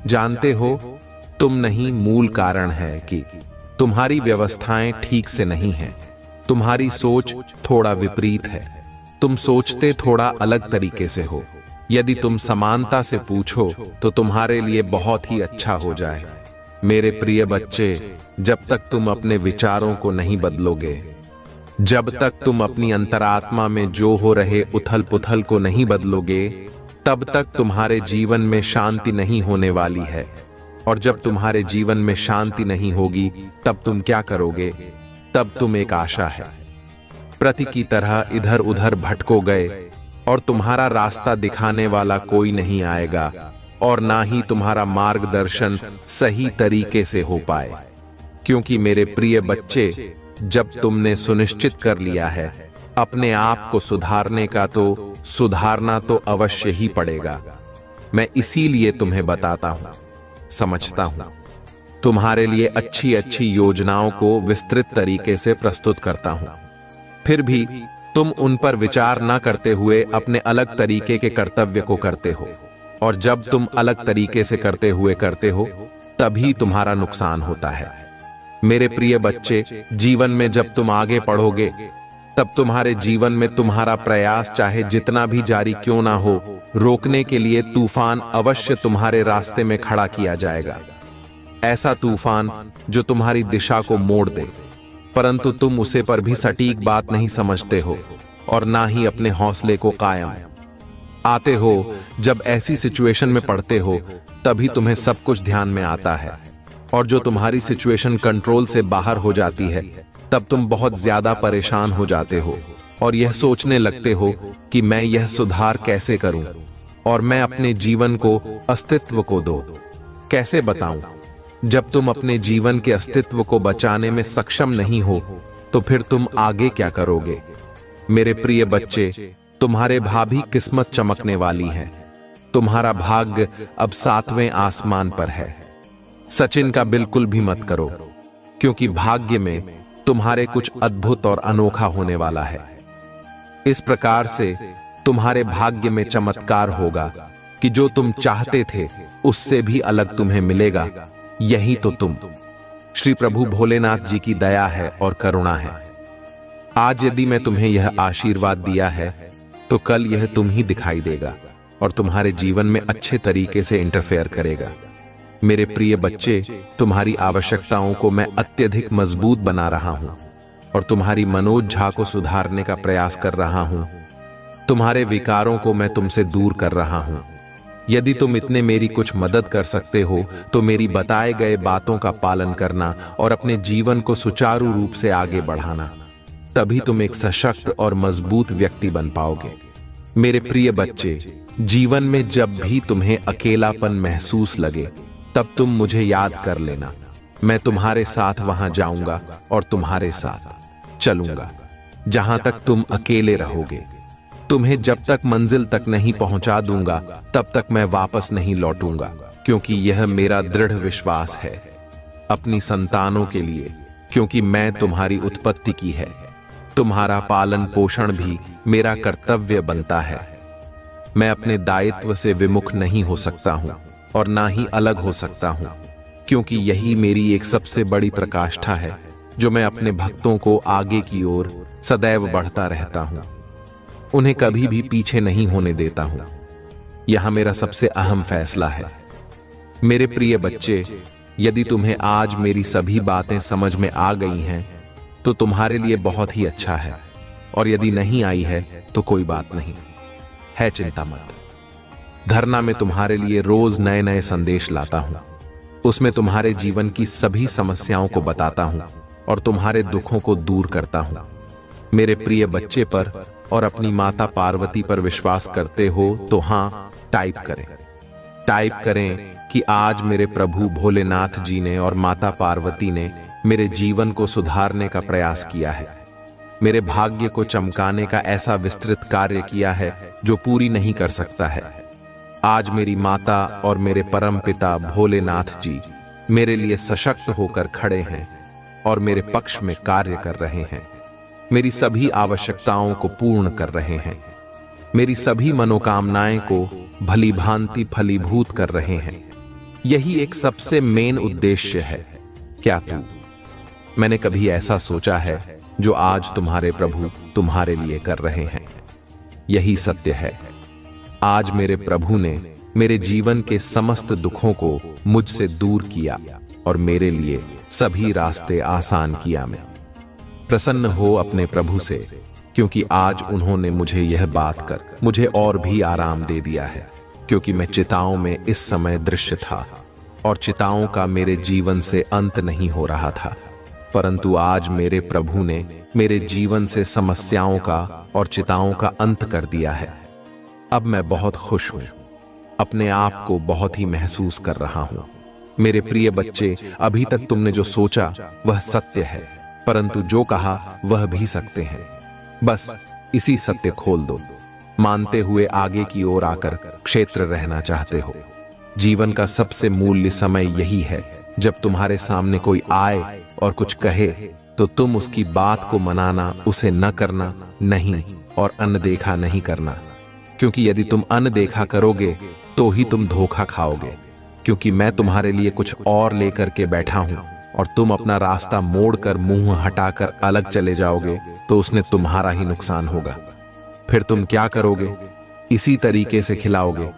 जानते हो? तुम नहीं, मूल कारण है कि तुम्हारी व्यवस्थाएं ठीक से नहीं हैं। तुम्हारी सोच थोड़ा विपरीत है। तुम सोचते थोड़ा अलग तरीके से हो। यदि तुम समानता से पूछो तो तुम्हारे लिए बहुत ही अच्छा हो जाए। मेरे प्रिय बच्चे, जब तक तुम अपने विचारों को नहीं बदलोगे, जब तक तुम अपनी अंतरात्मा में जो हो रहे उथल पुथल को नहीं बदलोगे, तब तक तुम्हारे जीवन में शांति नहीं होने वाली है। और जब तुम्हारे जीवन में शांति नहीं होगी तब तुम क्या करोगे? तब तुम एक आशा है प्रति की तरह इधर उधर भटको गए और तुम्हारा रास्ता दिखाने वाला कोई नहीं आएगा और ना ही तुम्हारा मार्गदर्शन सही तरीके से हो पाए। क्योंकि मेरे प्रिय बच्चे, जब तुमने सुनिश्चित कर लिया है अपने आप को सुधारने का, तो सुधारना तो अवश्य ही पड़ेगा। मैं इसीलिए तुम्हें बताता हूं, समझता हूं, तुम्हारे लिए अच्छी अच्छी योजनाओं को विस्तृत तरीके से प्रस्तुत करता हूं। फिर भी तुम उन पर विचार न करते हुए अपने अलग तरीके के कर्तव्य को करते हो, और जब तुम अलग तरीके से करते हो तभी तुम्हारा नुकसान होता है। मेरे प्रिय बच्चे, जीवन में जब तुम आगे बढ़ोगे तब तुम्हारे जीवन में तुम्हारा प्रयास चाहे जितना भी जारी क्यों ना हो, रोकने के लिए तूफान अवश्य तुम्हारे रास्ते में खड़ा किया जाएगा। ऐसा तूफान जो तुम्हारी दिशा को मोड़ दे, परंतु तुम उसे पर भी सटीक बात नहीं समझते हो और ना ही अपने हौसले को कायम आते हो। जब ऐसी सिचुएशन में पड़ते हो तभी तुम्हें सब कुछ ध्यान में आता है, और जो तुम्हारी सिचुएशन कंट्रोल से बाहर हो जाती है तब तुम बहुत ज्यादा परेशान हो जाते हो और यह सोचने लगते हो कि मैं यह सुधार कैसे करूं और मैं अपने जीवन को अस्तित्व को दो कैसे बताऊं। जब तुम अपने जीवन के अस्तित्व को बचाने में सक्षम नहीं हो तो फिर तुम आगे क्या करोगे? मेरे प्रिय बच्चे, तुम्हारे भावी किस्मत चमकने वाली है। तुम्हारा भाग्य अब 7वें आसमान पर है। सचिन का बिल्कुल भी मत करो, क्योंकि भाग्य में तुम्हारे कुछ अद्भुत और अनोखा होने वाला है। इस प्रकार से तुम्हारे भाग्य में चमत्कार होगा कि जो तुम चाहते थे उससे भी अलग तुम्हें मिलेगा। यही तो तुम श्री प्रभु भोलेनाथ जी की दया है और करुणा है। आज यदि मैं तुम्हें यह आशीर्वाद दिया है तो कल यह तुम ही दिखाई देगा और तुम्हारे जीवन में अच्छे तरीके से इंटरफेयर करेगा। मेरे प्रिय बच्चे, तुम्हारी आवश्यकताओं को मैं अत्यधिक मजबूत बना रहा हूं और तुम्हारी मनोज्झा को सुधारने का प्रयास कर रहा हूं। तुम्हारे विकारों को मैं तुमसे दूर कर रहा हूं। यदि तुम इतने मेरी कुछ मदद कर सकते हो तो मेरी बताए गए बातों का पालन करना और अपने जीवन को सुचारू रूप से आगे बढ़ाना, तभी तुम एक सशक्त और मजबूत व्यक्ति बन पाओगे। मेरे प्रिय बच्चे, जीवन में जब भी तुम्हें अकेलापन महसूस लगे तब तुम मुझे याद कर लेना। मैं तुम्हारे साथ वहां जाऊंगा और तुम्हारे साथ चलूंगा जहां तक तुम अकेले रहोगे। तुम्हें जब तक मंजिल तक नहीं पहुंचा दूंगा तब तक मैं वापस नहीं लौटूंगा, क्योंकि यह मेरा दृढ़ विश्वास है अपनी संतानों के लिए, क्योंकि मैं तुम्हारी उत्पत्ति की है। तुम्हारा पालन पोषण भी मेरा कर्तव्य बनता है। मैं अपने दायित्व से विमुख नहीं हो सकता हूं और ना ही अलग हो सकता हूं, क्योंकि यही मेरी एक सबसे बड़ी प्रकाष्ठा है जो मैं अपने भक्तों को आगे की ओर सदैव बढ़ता रहता हूं, उन्हें कभी भी पीछे नहीं होने देता हूं। यह मेरा सबसे अहम फैसला है। मेरे प्रिय बच्चे, यदि तुम्हें आज मेरी सभी बातें समझ में आ गई हैं तो तुम्हारे लिए बहुत ही अच्छा है, और यदि नहीं आई है तो कोई बात नहीं है, चिंता मत। धरना में तुम्हारे लिए रोज नए नए संदेश लाता हूं। उसमें तुम्हारे जीवन की सभी समस्याओं को बताता हूं और तुम्हारे दुखों को दूर करता हूं। मेरे प्रिय बच्चे पर और अपनी माता पार्वती पर विश्वास करते हो तो हाँ टाइप करें। टाइप करें कि आज मेरे प्रभु भोलेनाथ जी ने और माता पार्वती ने मेरे जीवन को सुधारने का प्रयास किया है, मेरे भाग्य को चमकाने का ऐसा विस्तृत कार्य किया है जो पूरी नहीं कर सकता है। आज मेरी माता और मेरे परम पिता भोलेनाथ जी मेरे लिए सशक्त होकर खड़े हैं और मेरे पक्ष में कार्य कर रहे हैं, मेरी सभी आवश्यकताओं को पूर्ण कर रहे हैं, मेरी सभी मनोकामनाएं को भली भांति फलीभूत कर रहे हैं। यही एक सबसे मेन उद्देश्य है। क्या तू मैंने कभी ऐसा सोचा है जो आज तुम्हारे प्रभु तुम्हारे लिए कर रहे हैं? यही सत्य है। आज मेरे प्रभु ने मेरे जीवन के समस्त दुखों को मुझसे दूर किया और मेरे लिए सभी रास्ते आसान किया। मैं प्रसन्न हो अपने प्रभु से, क्योंकि आज उन्होंने मुझे यह बात कर मुझे और भी आराम दे दिया है, क्योंकि मैं चिताओं में इस समय दृश्य था और चिताओं का मेरे जीवन से अंत नहीं हो रहा था, परंतु आज मेरे प्रभु ने मेरे जीवन से समस्याओं का और चिताओं का अंत कर दिया है। अब मैं बहुत खुश हूं, अपने आप को बहुत ही महसूस कर रहा हूं। मेरे प्रिय बच्चे, अभी तक तुमने जो सोचा वह सत्य है, परंतु जो कहा वह भी सत्य है। बस इसी सत्य खोल दो, मानते हुए आगे की ओर आकर क्षेत्र रहना चाहते हो। जीवन का सबसे मूल्य समय यही है जब तुम्हारे सामने कोई आए और कुछ कहे तो तुम उसकी बात को मनाना, उसे न करना नहीं और अनदेखा नहीं करना, क्योंकि यदि तुम अनदेखा करोगे तो ही तुम धोखा खाओगे, क्योंकि मैं तुम्हारे लिए कुछ और लेकर के बैठा हूं और तुम अपना रास्ता मोड़कर मुंह हटाकर अलग चले जाओगे तो उसने तुम्हारा ही नुकसान होगा। फिर तुम क्या करोगे? इसी तरीके से खिलाओगे।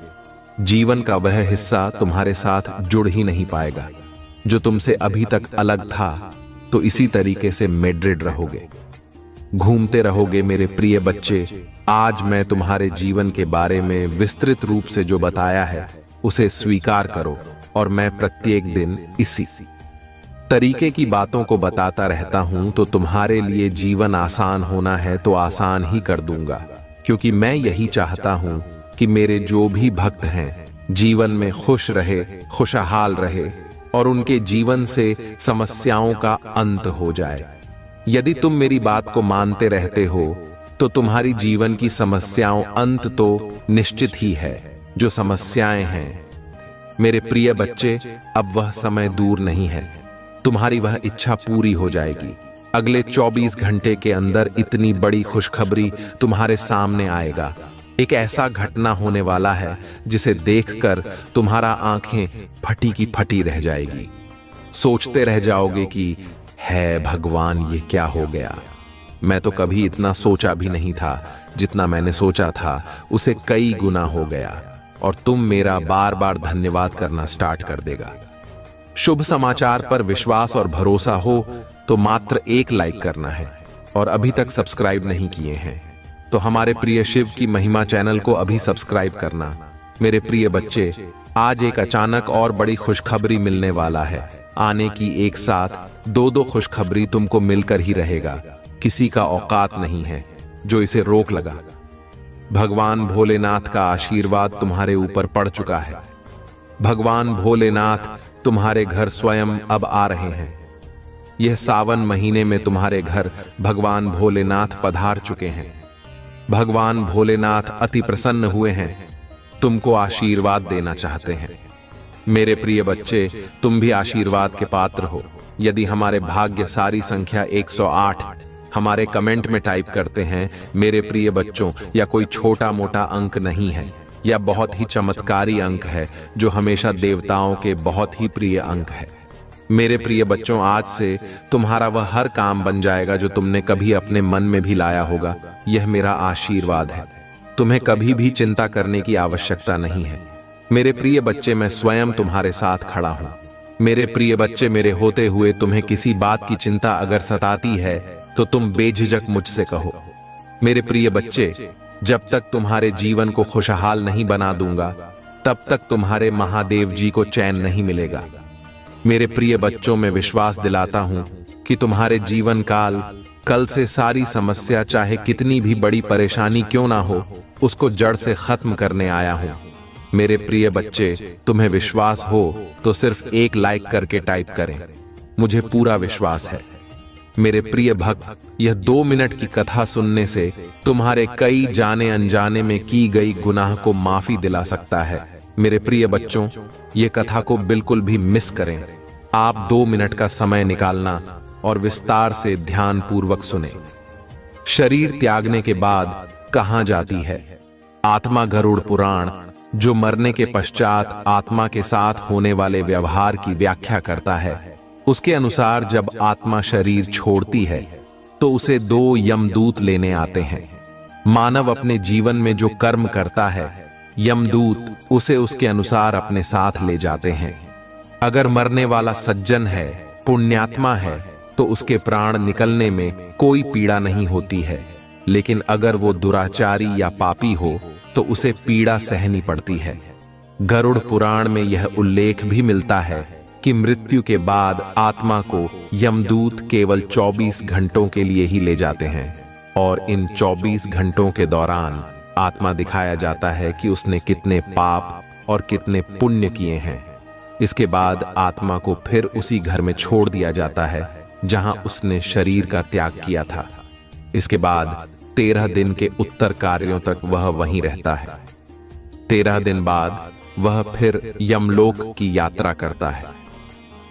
जीवन का वह हिस्सा तुम्हारे साथ जुड़ ही नहीं पाएगा जो तुमसे अभी तक अलग था, तो इसी तरीके से मेड्रिड रहोगे, घूमते रहोगे। मेरे प्रिय बच्चे, आज मैं तुम्हारे जीवन के बारे में विस्तृत रूप से जो बताया है उसे स्वीकार करो और मैं प्रत्येक दिन इसी तरीके की बातों को बताता रहता हूं, तो तुम्हारे लिए जीवन आसान होना है तो आसान ही कर दूंगा, क्योंकि मैं यही चाहता हूं कि मेरे जो भी भक्त हैं जीवन में खुश रहे, खुशहाल रहे और उनके जीवन से समस्याओं का अंत हो जाए। यदि तुम मेरी बात को मानते रहते हो तो तुम्हारी जीवन की समस्याओं अंत तो निश्चित ही है। जो समस्याएं हैं मेरे प्रिय बच्चे, अब वह समय दूर नहीं है, तुम्हारी वह इच्छा पूरी हो जाएगी। अगले 24 घंटे के अंदर इतनी बड़ी खुशखबरी तुम्हारे सामने आएगा। एक ऐसा घटना होने वाला है जिसे देखकर तुम्हारा आंखें फटी की फटी रह जाएगी। सोचते रह जाओगे कि है भगवान, ये क्या हो गया? मैं तो कभी इतना सोचा भी नहीं था, जितना मैंने सोचा था उसे कई गुना हो गया और तुम मेरा बार बार धन्यवाद करना स्टार्ट कर देगा। शुभ समाचार पर विश्वास और भरोसा हो तो मात्र एक लाइक करना है, और अभी तक सब्सक्राइब नहीं किए हैं तो हमारे प्रिय शिव की महिमा चैनल को अभी सब्सक्राइब करना। मेरे प्रिय बच्चे, आज एक अचानक और बड़ी खुशखबरी मिलने वाला है। आने की एक साथ दो खुशखबरी तुमको मिलकर ही रहेगा। किसी का औकात नहीं है जो इसे रोक लगा। भगवान भोलेनाथ का आशीर्वाद तुम्हारे ऊपर पड़ चुका है। भगवान भोलेनाथ तुम्हारे घर स्वयं अब आ रहे हैं। यह सावन महीने में तुम्हारे घर भगवान भोलेनाथ पधार चुके हैं। भगवान भोलेनाथ अति प्रसन्न हुए हैं, तुमको आशीर्वाद देना चाहते हैं। मेरे प्रिय बच्चे, तुम भी आशीर्वाद के पात्र हो। यदि हमारे भाग्यशाली संख्या 108 हमारे कमेंट में टाइप करते हैं मेरे प्रिय बच्चों, या कोई छोटा मोटा अंक नहीं है, या बहुत ही चमत्कारी अंक है जो हमेशा देवताओं के बहुत ही प्रिय अंक है। मेरे प्रिय बच्चों, आज से तुम्हारा वह हर काम बन जाएगा जो तुमने कभी अपने मन में भी लाया होगा। यह मेरा आशीर्वाद है। तुम्हें कभी भी चिंता करने की आवश्यकता नहीं है। मेरे प्रिय बच्चे, मैं स्वयं तुम्हारे साथ खड़ा हूं। मेरे प्रिय बच्चे, मेरे होते हुए तुम्हें किसी बात की चिंता अगर सताती है तो तुम बेझिझक मुझसे कहो। मेरे प्रिय बच्चे, जब तक तुम्हारे जीवन को खुशहाल नहीं बना दूंगा तब तक तुम्हारे महादेव जी को चैन नहीं मिलेगा। मेरे प्रिय बच्चों, मैं विश्वास दिलाता हूं कि तुम्हारे जीवन काल कल से सारी समस्या, चाहे कितनी भी बड़ी परेशानी क्यों ना हो, उसको जड़ से खत्म करने आया हूं। मेरे प्रिय बच्चे, तुम्हें विश्वास हो तो सिर्फ एक लाइक करके टाइप करें। मुझे पूरा विश्वास है। मेरे प्रिय भक्त, यह 2 मिनट की कथा सुनने से तुम्हारे कई जाने अनजाने में की गई गुनाह को माफी दिला सकता है। मेरे प्रिय बच्चों, ये कथा को बिल्कुल भी मिस करें। आप 2 मिनट का समय निकालना और विस्तार से ध्यान पूर्वक सुने। शरीर त्यागने के बाद कहां जाती है? आत्मा गरुड़ पुराण, जो मरने के पश्चात आत्मा के साथ होने वाले व्यवहार की व्याख्या करता है, उसके अनुसार जब आत्मा शरीर छोड़ती है तो उसे 2 यमदूत लेने आते हैं। मानव अपने जीवन में जो कर्म करता है, यमदूत उसे उसके अनुसार अपने साथ ले जाते हैं। अगर मरने वाला सज्जन है, पुण्यात्मा है, तो उसके प्राण निकलने में कोई पीड़ा नहीं होती है। लेकिन अगर वो दुराचारी या पापी हो तो उसे पीड़ा सहनी पड़ती है। गरुड़ पुराण में यह उल्लेख भी मिलता है कि मृत्यु के बाद आत्मा को यमदूत केवल 24 घंटों के लिए ही ले जाते हैं और इन 24 घंटों के दौरान आत्मा दिखाया जाता है कि उसने कितने पाप और कितने पुण्य किए हैं। इसके बाद आत्मा को फिर उसी घर में छोड़ दिया जाता है जहां उसने शरीर का त्याग किया था। इसके बाद 13 दिन के उत्तर कार्यों तक वह वहीं रहता है। 13 दिन बाद वह फिर यमलोक की यात्रा करता है।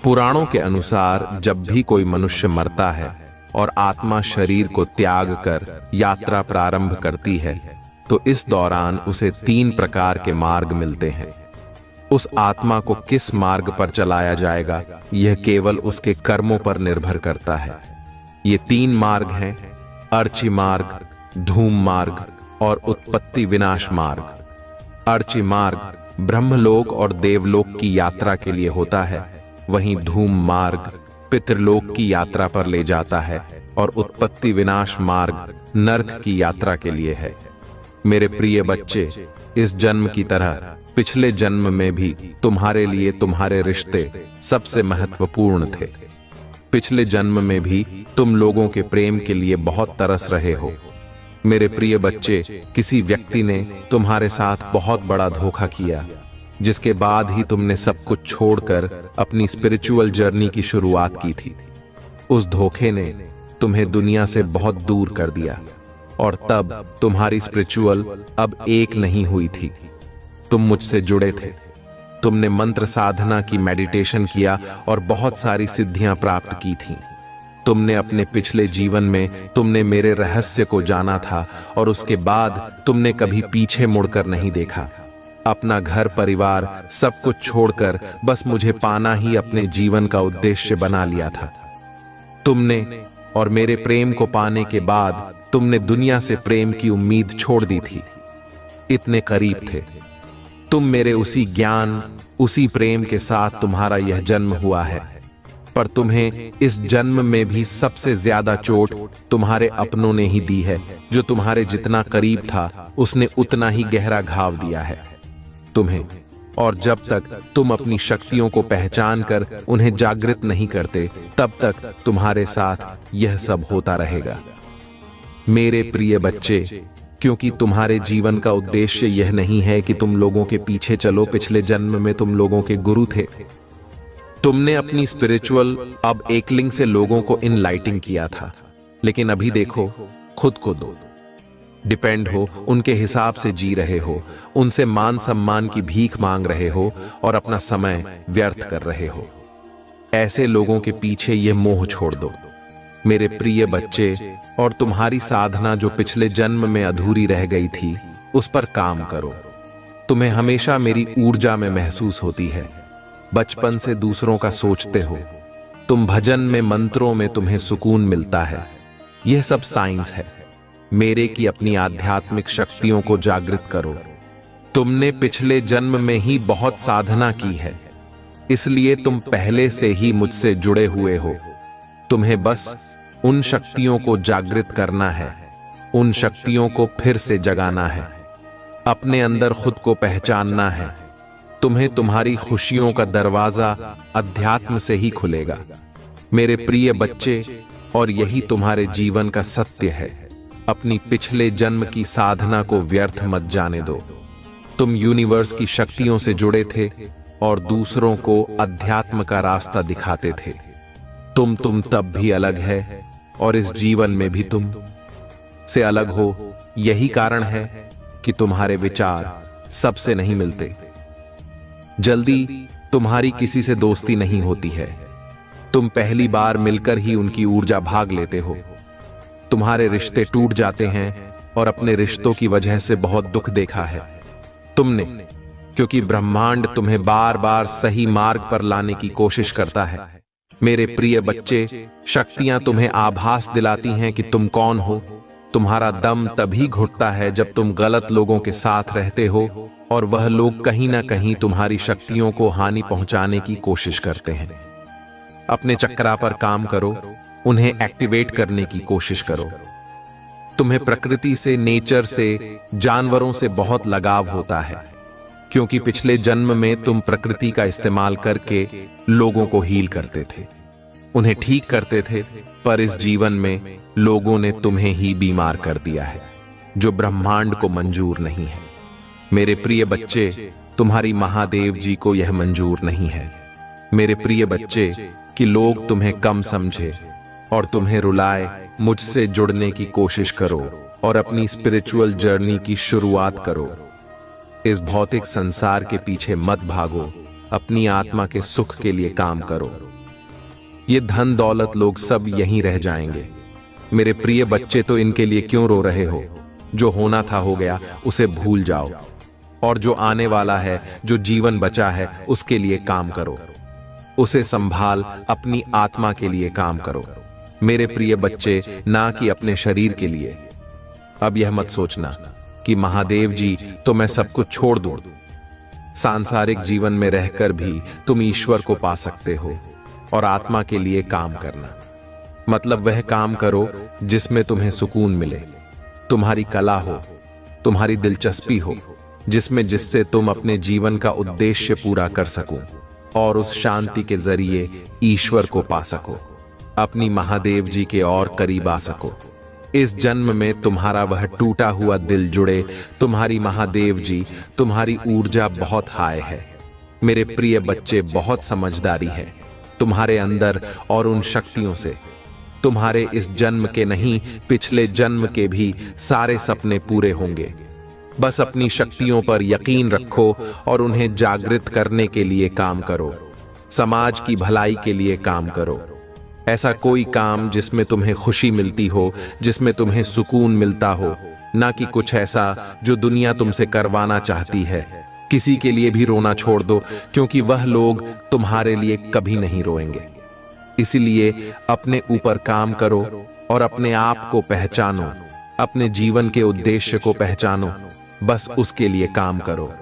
पुराणों के अनुसार जब भी कोई मनुष्य मरता है और आत्मा शरीर को त्याग कर यात्रा प्रारंभ करती है, तो इस दौरान उसे 3 प्रकार के मार्ग मिलते हैं। उस आत्मा को किस मार्ग पर चलाया जाएगा, यह केवल उसके कर्मों पर निर्भर करता है। ये 3 मार्ग हैं: अर्ची मार्ग, धूम मार्ग और उत्पत्ति विनाश मार्ग। अर्ची मार्ग ब्रह्मलोक और देवलोक की यात्रा के लिए होता है, वहीं धूम मार्ग पितृलोक की यात्रा पर ले जाता है और उत्पत्ति विनाश मार्ग नरक की यात्रा के लिए है। मेरे प्रिय बच्चे, इस जन्म की तरह पिछले जन्म में भी तुम्हारे लिए तुम्हारे रिश्ते सबसे महत्वपूर्ण थे। पिछले जन्म में भी तुम लोगों के प्रेम के लिए बहुत तरस रहे हो। मेरे प्रिय बच्चे, किसी व्यक्ति ने तुम्हारे साथ बहुत बड़ा धोखा किया, जिसके बाद ही तुमने सब कुछ छोड़कर अपनी स्पिरिचुअल जर्नी की शुरुआत की थी। उस धोखे ने तुम्हें दुनिया से बहुत दूर कर दिया और तब तुम्हारी स्पिरिचुअल अब एक नहीं हुई थी। तुम मुझसे जुड़े थे, तुमने मंत्र साधना की, मेडिटेशन किया और बहुत सारी सिद्धियां प्राप्त की थीं। तुमने अपने पिछले जीवन में तुमने मेरे रहस्य को जाना था और उसके बाद तुमने कभी पीछे मुड़कर नहीं देखा। अपना घर परिवार सब कुछ छोड़कर बस मुझे पाना ही अपने जीवन का उद्देश्य बना लिया था। तुमने और मेरे प्रेम को पाने के बाद तुमने दुनिया से प्रेम की उम्मीद छोड़ दी थी। इतने करीब थे तुम मेरे उसी ज्ञान, उसी प्रेम के साथ तुम्हारा यह जन्म हुआ है। पर तुम्हें इस जन्म में भी सबसे ज्यादा चोट तुम्हारे अपनों ने ही दी है। जो तुम्हारे जितना करीब था उसने उतना ही गहरा घाव दिया है तुम्हें। और जब तक तुम अपनी शक्तियों को पहचान कर उन्हें जागृत नहीं करते, तब तक तुम्हारे साथ यह सब होता रहेगा। मेरे प्रिय बच्चे, क्योंकि तुम्हारे जीवन का उद्देश्य यह नहीं है कि तुम लोगों के पीछे चलो। पिछले जन्म में तुम लोगों के गुरु थे। तुमने अपनी स्पिरिचुअल अब एकलिंग से लोगों को इनलाइटिंग किया था, लेकिन अभी देखो, खुद को दो डिपेंड हो, उनके हिसाब से जी रहे हो, उनसे मान सम्मान की भीख मांग रहे हो और अपना समय व्यर्थ कर रहे हो। ऐसे लोगों के पीछे यह मोह छोड़ दो मेरे प्रिय बच्चे, और तुम्हारी साधना जो पिछले जन्म में अधूरी रह गई थी, उस पर काम करो। तुम्हें हमेशा मेरी ऊर्जा में महसूस होती है। बचपन से दूसरों का सोचते हो। तुम भजन में, मंत्रों में तुम्हें सुकून मिलता है। यह सब साइंस है मेरे की अपनी आध्यात्मिक शक्तियों को जागृत करो। तुमने पिछले जन्म में ही बहुत साधना की है, इसलिए तुम पहले से ही मुझसे जुड़े हुए हो। तुम्हें बस उन शक्तियों को जागृत करना है, उन शक्तियों को फिर से जगाना है, अपने अंदर खुद को पहचानना है। तुम्हें तुम्हारी खुशियों का दरवाजा अध्यात्म से ही खुलेगा। मेरे प्रिय बच्चे, और यही तुम्हारे जीवन का सत्य है। अपनी पिछले जन्म की साधना को व्यर्थ मत जाने दो। तुम यूनिवर्स की शक्तियों से जुड़े थे और दूसरों को अध्यात्म का रास्ता दिखाते थे। तुम तब भी अलग है और इस जीवन में भी तुम से अलग हो। यही कारण है कि तुम्हारे विचार सबसे नहीं मिलते। जल्दी तुम्हारी किसी से दोस्ती नहीं होती है। तुम पहली बार मिलकर ही उनकी ऊर्जा भाग लेते हो। तुम्हारे रिश्ते टूट जाते हैं और अपने रिश्तों की वजह से बहुत दुख देखा है तुमने, क्योंकि ब्रह्मांड तुम्हें बार बार सही मार्ग पर लाने की कोशिश करता है। मेरे प्रिय बच्चे, शक्तियां तुम्हें आभास दिलाती हैं कि तुम कौन हो। तुम्हारा दम तभी घुटता है जब तुम गलत लोगों के साथ रहते हो और वह लोग कहीं ना कहीं तुम्हारी शक्तियों को हानि पहुंचाने की कोशिश करते हैं। अपने चक्रा पर काम करो, उन्हें एक्टिवेट करने की कोशिश करो। तुम्हें प्रकृति से, नेचर से, जानवरों से बहुत लगाव होता है, क्योंकि पिछले जन्म में तुम प्रकृति का इस्तेमाल करके लोगों को हील करते थे, उन्हें ठीक करते थे। पर इस जीवन में लोगों ने तुम्हें ही बीमार कर दिया है, जो ब्रह्मांड को मंजूर नहीं है। मेरे प्रिय बच्चे, तुम्हारी महादेव जी को यह मंजूर नहीं है। मेरे प्रिय बच्चे, कि लोग तुम्हें कम समझे और तुम्हें रुलाए। मुझसे जुड़ने की कोशिश करो और अपनी स्पिरिचुअल जर्नी की शुरुआत करो। इस भौतिक संसार के पीछे मत भागो, अपनी आत्मा के सुख के लिए काम करो। ये धन दौलत लोग सब यहीं रह जाएंगे। मेरे प्रिय बच्चे, तो इनके लिए क्यों रो रहे हो? जो होना था हो गया, उसे भूल जाओ और जो आने वाला है, जो जीवन बचा है, उसके लिए काम करो। उसे संभाल, अपनी आत्मा के लिए काम करो। मेरे प्रिय बच्चे, ना कि अपने शरीर के लिए। अब यह मत सोचना कि महादेव जी तो मैं सब कुछ छोड़ दूं। सांसारिक जीवन में रहकर भी तुम ईश्वर को पा सकते हो और आत्मा के लिए काम करना मतलब वह काम करो जिसमें तुम्हें सुकून मिले, तुम्हारी कला हो, तुम्हारी दिलचस्पी हो, जिससे तुम अपने जीवन का उद्देश्य पूरा कर सको और उस शांति के जरिए ईश्वर को पा सको, अपनी महादेव जी के और करीब आ सको। इस जन्म में तुम्हारा वह टूटा हुआ दिल जुड़े। तुम्हारी महादेव जी, तुम्हारी ऊर्जा बहुत हाई है। मेरे प्रिय बच्चे, बहुत समझदारी है तुम्हारे अंदर और उन शक्तियों से तुम्हारे इस जन्म के नहीं, पिछले जन्म के भी सारे सपने पूरे होंगे। बस अपनी शक्तियों पर यकीन रखो और उन्हें जागृत करने के लिए काम करो। समाज की भलाई के लिए काम करो। ऐसा कोई काम जिसमें तुम्हें खुशी मिलती हो, जिसमें तुम्हें सुकून मिलता हो, ना कि कुछ ऐसा जो दुनिया तुमसे करवाना चाहती है। किसी के लिए भी रोना छोड़ दो, क्योंकि वह लोग तुम्हारे लिए कभी नहीं रोएंगे। इसलिए अपने ऊपर काम करो और अपने आप को पहचानो, अपने जीवन के उद्देश्य को पहचानो। बस उसके लिए काम करो।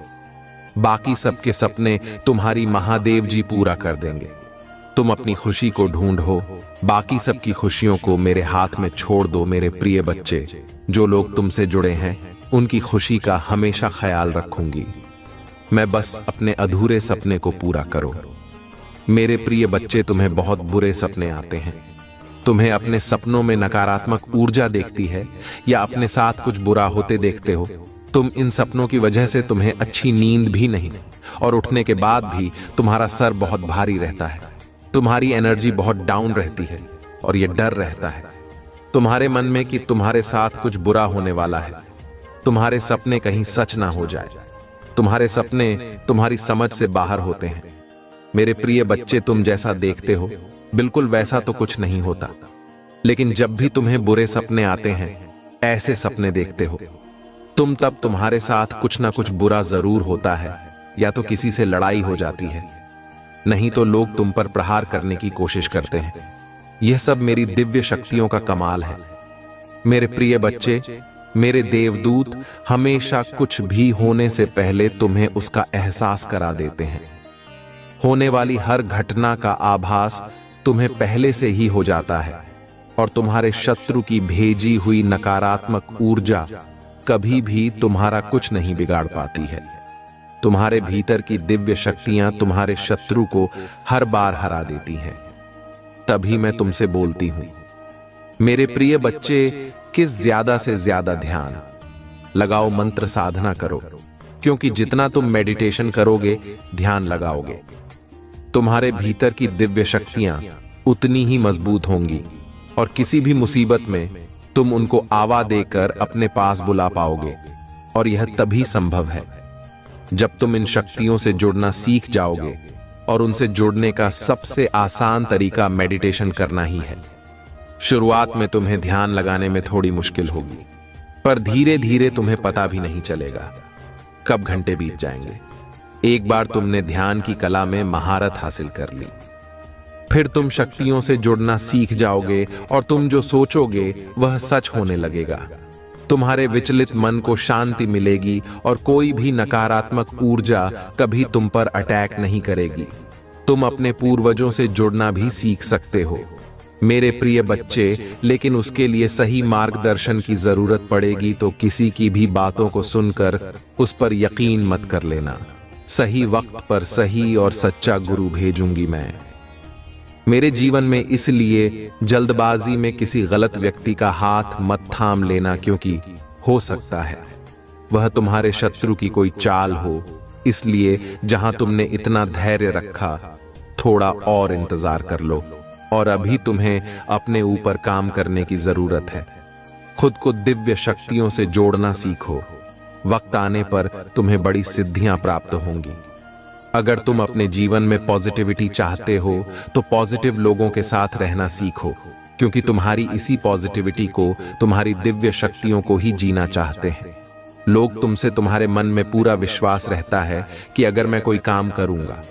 बाकी सबके सपने तुम्हारी महादेव जी पूरा कर देंगे। तुम अपनी खुशी को ढूंढो, बाकी सबकी खुशियों को मेरे हाथ में छोड़ दो। मेरे प्रिय बच्चे, जो लोग तुमसे जुड़े हैं उनकी खुशी का हमेशा ख्याल रखूंगी मैं। बस अपने अधूरे सपने को पूरा करो। मेरे प्रिय बच्चे, तुम्हें बहुत बुरे सपने आते हैं। तुम्हें अपने सपनों में नकारात्मक ऊर्जा देखती है या अपने साथ कुछ बुरा होते देखते हो। तुम इन सपनों की वजह से तुम्हें अच्छी नींद भी नहीं और उठने के बाद भी तुम्हारा सर बहुत भारी रहता है। तुम्हारी एनर्जी बहुत डाउन रहती है और यह डर रहता है तुम्हारे मन में कि तुम्हारे साथ कुछ बुरा होने वाला है। तुम्हारे सपने कहीं सच ना हो जाए। तुम्हारे सपने तुम्हारी समझ से बाहर होते हैं। मेरे प्रिय बच्चे, तुम जैसा देखते हो बिल्कुल वैसा तो कुछ नहीं होता, लेकिन जब भी तुम्हें बुरे सपने आते हैं, ऐसे सपने देखते हो तुम, तब तुम्हारे साथ कुछ ना कुछ बुरा जरूर होता है। या तो किसी से लड़ाई हो जाती है, नहीं तो लोग तुम पर प्रहार करने की कोशिश करते हैं। यह सब मेरी दिव्य शक्तियों का कमाल है। मेरे प्रिय बच्चे, मेरे देवदूत हमेशा कुछ भी होने से पहले तुम्हें उसका एहसास करा देते हैं। होने वाली हर घटना का आभास तुम्हें पहले से ही हो जाता है और तुम्हारे शत्रु की भेजी हुई नकारात्मक ऊर्जा कभी भी तुम्हारा कुछ नहीं बिगाड़ पाती है। तुम्हारे भीतर की दिव्य शक्तियां तुम्हारे शत्रु को हर बार हरा देती हैं। तभी मैं तुमसे बोलती हूं, मेरे प्रिय बच्चे, किस ज्यादा से ज्यादा ध्यान लगाओ, मंत्र साधना करो, क्योंकि जितना तुम मेडिटेशन करोगे, ध्यान लगाओगे, तुम्हारे भीतर की दिव्य शक्तियां उतनी ही मजबूत होंगी और किसी भी मुसीबत में तुम उनको आवा देकर अपने पास बुला पाओगे। और यह तभी संभव है जब तुम इन शक्तियों से जुड़ना सीख जाओगे। और उनसे जुड़ने का सबसे आसान तरीका मेडिटेशन करना ही है। शुरुआत में तुम्हें ध्यान लगाने में थोड़ी मुश्किल होगी, पर धीरे धीरे तुम्हें पता भी नहीं चलेगा कब घंटे बीत जाएंगे। एक बार तुमने ध्यान की कला में महारत हासिल कर ली, फिर तुम शक्तियों से जुड़ना सीख जाओगे और तुम जो सोचोगे वह सच होने लगेगा। तुम्हारे विचलित मन को शांति मिलेगी और कोई भी नकारात्मक ऊर्जा कभी तुम पर अटैक नहीं करेगी। तुम अपने पूर्वजों से जुड़ना भी सीख सकते हो मेरे प्रिय बच्चे, लेकिन उसके लिए सही मार्गदर्शन की जरूरत पड़ेगी। तो किसी की भी बातों को सुनकर उस पर यकीन मत कर लेना। सही वक्त पर सही और सच्चा गुरु भेजूंगी मैं मेरे जीवन में, इसलिए जल्दबाजी में किसी गलत व्यक्ति का हाथ मत थाम लेना, क्योंकि हो सकता है वह तुम्हारे शत्रु की कोई चाल हो। इसलिए जहां तुमने इतना धैर्य रखा, थोड़ा और इंतजार कर लो। और अभी तुम्हें अपने ऊपर काम करने की जरूरत है। खुद को दिव्य शक्तियों से जोड़ना सीखो। वक्त आने पर तुम्हें बड़ी सिद्धियां प्राप्त होंगी। अगर तुम अपने जीवन में पॉजिटिविटी चाहते हो तो पॉजिटिव लोगों के साथ रहना सीखो, क्योंकि तुम्हारी इसी पॉजिटिविटी को, तुम्हारी दिव्य शक्तियों को ही जीना चाहते हैं। लोग तुमसे, तुम्हारे मन में पूरा विश्वास रहता है कि अगर मैं कोई काम करूंगा,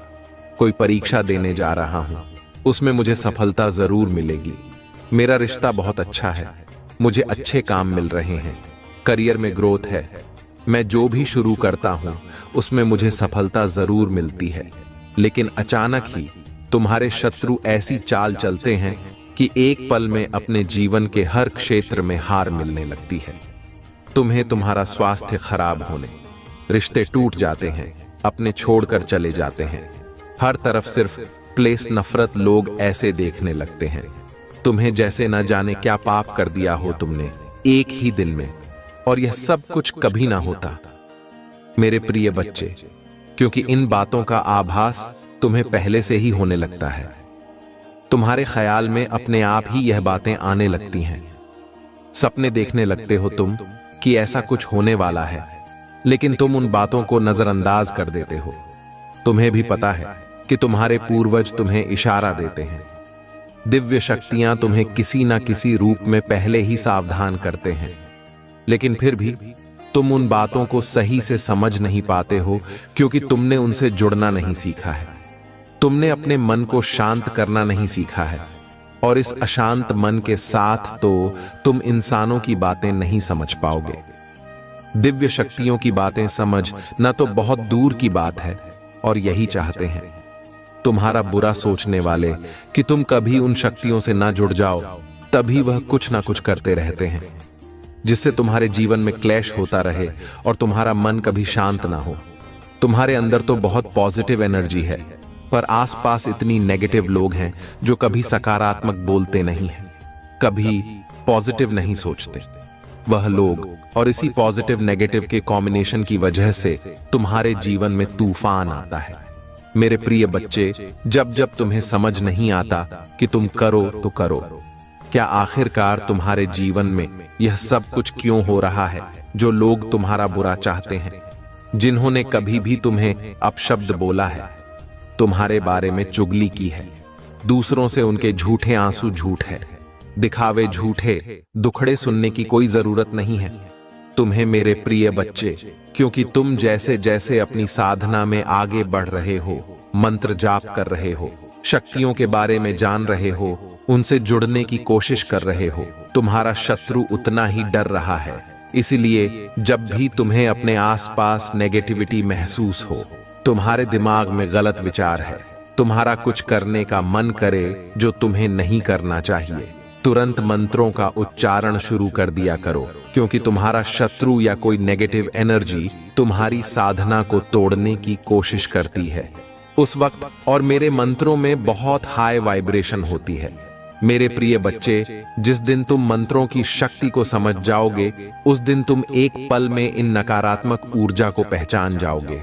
कोई परीक्षा देने जा रहा हूं, उसमें मुझे सफलता जरूर मिलेगी। मेरा रिश्ता बहुत अच्छा है, मुझे अच्छे काम मिल रहे हैं, करियर में ग्रोथ है, मैं जो भी शुरू करता हूं उसमें मुझे सफलता जरूर मिलती है। लेकिन अचानक ही तुम्हारे शत्रु ऐसी चाल चलते हैं कि एक पल में अपने जीवन के हर क्षेत्र में हार मिलने लगती है। तुम्हें तुम्हारा स्वास्थ्य खराब होने, रिश्ते टूट जाते हैं, अपने छोड़कर चले जाते हैं। हर तरफ सिर्फ प्लेस नफरत, लोग ऐसे देखने लगते हैं तुम्हें जैसे न जाने क्या पाप कर दिया हो तुमने एक ही दिन में। और यह सब कुछ कभी ना होता मेरे प्रिय बच्चे, क्योंकि इन बातों का आभास तुम्हें पहले से ही होने लगता है। तुम्हारे ख्याल में अपने आप ही यह बातें आने लगती हैं। सपने देखने लगते हो तुम कि ऐसा कुछ होने वाला है, लेकिन तुम उन बातों को नजरअंदाज कर देते हो। तुम्हें भी पता है कि तुम्हारे पूर्वज तुम्हें इशारा देते हैं। दिव्य शक्तियां तुम्हें किसी ना किसी रूप में पहले ही सावधान करते हैं, लेकिन फिर भी तुम उन बातों को सही से समझ नहीं पाते हो, क्योंकि तुमने उनसे जुड़ना नहीं सीखा है। तुमने अपने मन को शांत करना नहीं सीखा है, और इस अशांत मन के साथ तो तुम इंसानों की बातें नहीं समझ पाओगे। दिव्य शक्तियों की बातें समझ न तो बहुत दूर की बात है, और यही चाहते हैं तुम्हारा बुरा सोचने वाले कि तुम कभी उन शक्तियों से ना जुड़ जाओ। तभी वह कुछ ना कुछ करते रहते हैं जिससे तुम्हारे जीवन में क्लैश होता रहे और तुम्हारा मन कभी शांत ना हो। तुम्हारे अंदर तो बहुत पॉजिटिव एनर्जी है, पर आसपास इतनी नेगेटिव लोग हैं जो कभी सकारात्मक बोलते नहीं हैं, कभी पॉजिटिव नहीं सोचते। वह लोग और इसी पॉजिटिव नेगेटिव के कॉम्बिनेशन की वजह से तुम्हारे जीवन में तूफान आता है। मेरे प्रिय बच्चे, जब जब तुम्हें समझ नहीं आता कि तुम करो तो करो, क्या आखिरकार तुम्हारे जीवन में यह सब कुछ क्यों हो रहा है? जो लोग तुम्हारा बुरा चाहते हैं, जिन्होंने कभी भी तुम्हें अपशब्द बोला है, तुम्हारे बारे में चुगली की है, दूसरों से उनके झूठे आंसू झूठ है, दिखावे झूठे, दुखड़े सुनने की कोई जरूरत नहीं है तुम्हें मेरे प्रिय बच्चे, क्योंकि तुम जैसे जैसे अपनी साधना में आगे बढ़ रहे हो, मंत्र जाप कर रहे हो, शक्तियों के बारे में जान रहे हो, उनसे जुड़ने की कोशिश कर रहे हो, तुम्हारा शत्रु उतना ही डर रहा है। इसलिए जब भी तुम्हें अपने आसपास नेगेटिविटी महसूस हो, तुम्हारे दिमाग में गलत विचार है, तुम्हारा कुछ करने का मन करे जो तुम्हें नहीं करना चाहिए, तुरंत मंत्रों का उच्चारण शुरू कर दिया करो, क्योंकि तुम्हारा शत्रु या कोई नेगेटिव एनर्जी तुम्हारी साधना को तोड़ने की कोशिश करती है उस वक्त। और मेरे मंत्रों में बहुत हाई वाइब्रेशन होती है, मेरे प्रिय बच्चे, जिस दिन तुम मंत्रों की शक्ति को समझ जाओगे, उस दिन तुम एक पल में इन नकारात्मक ऊर्जा को पहचान जाओगे।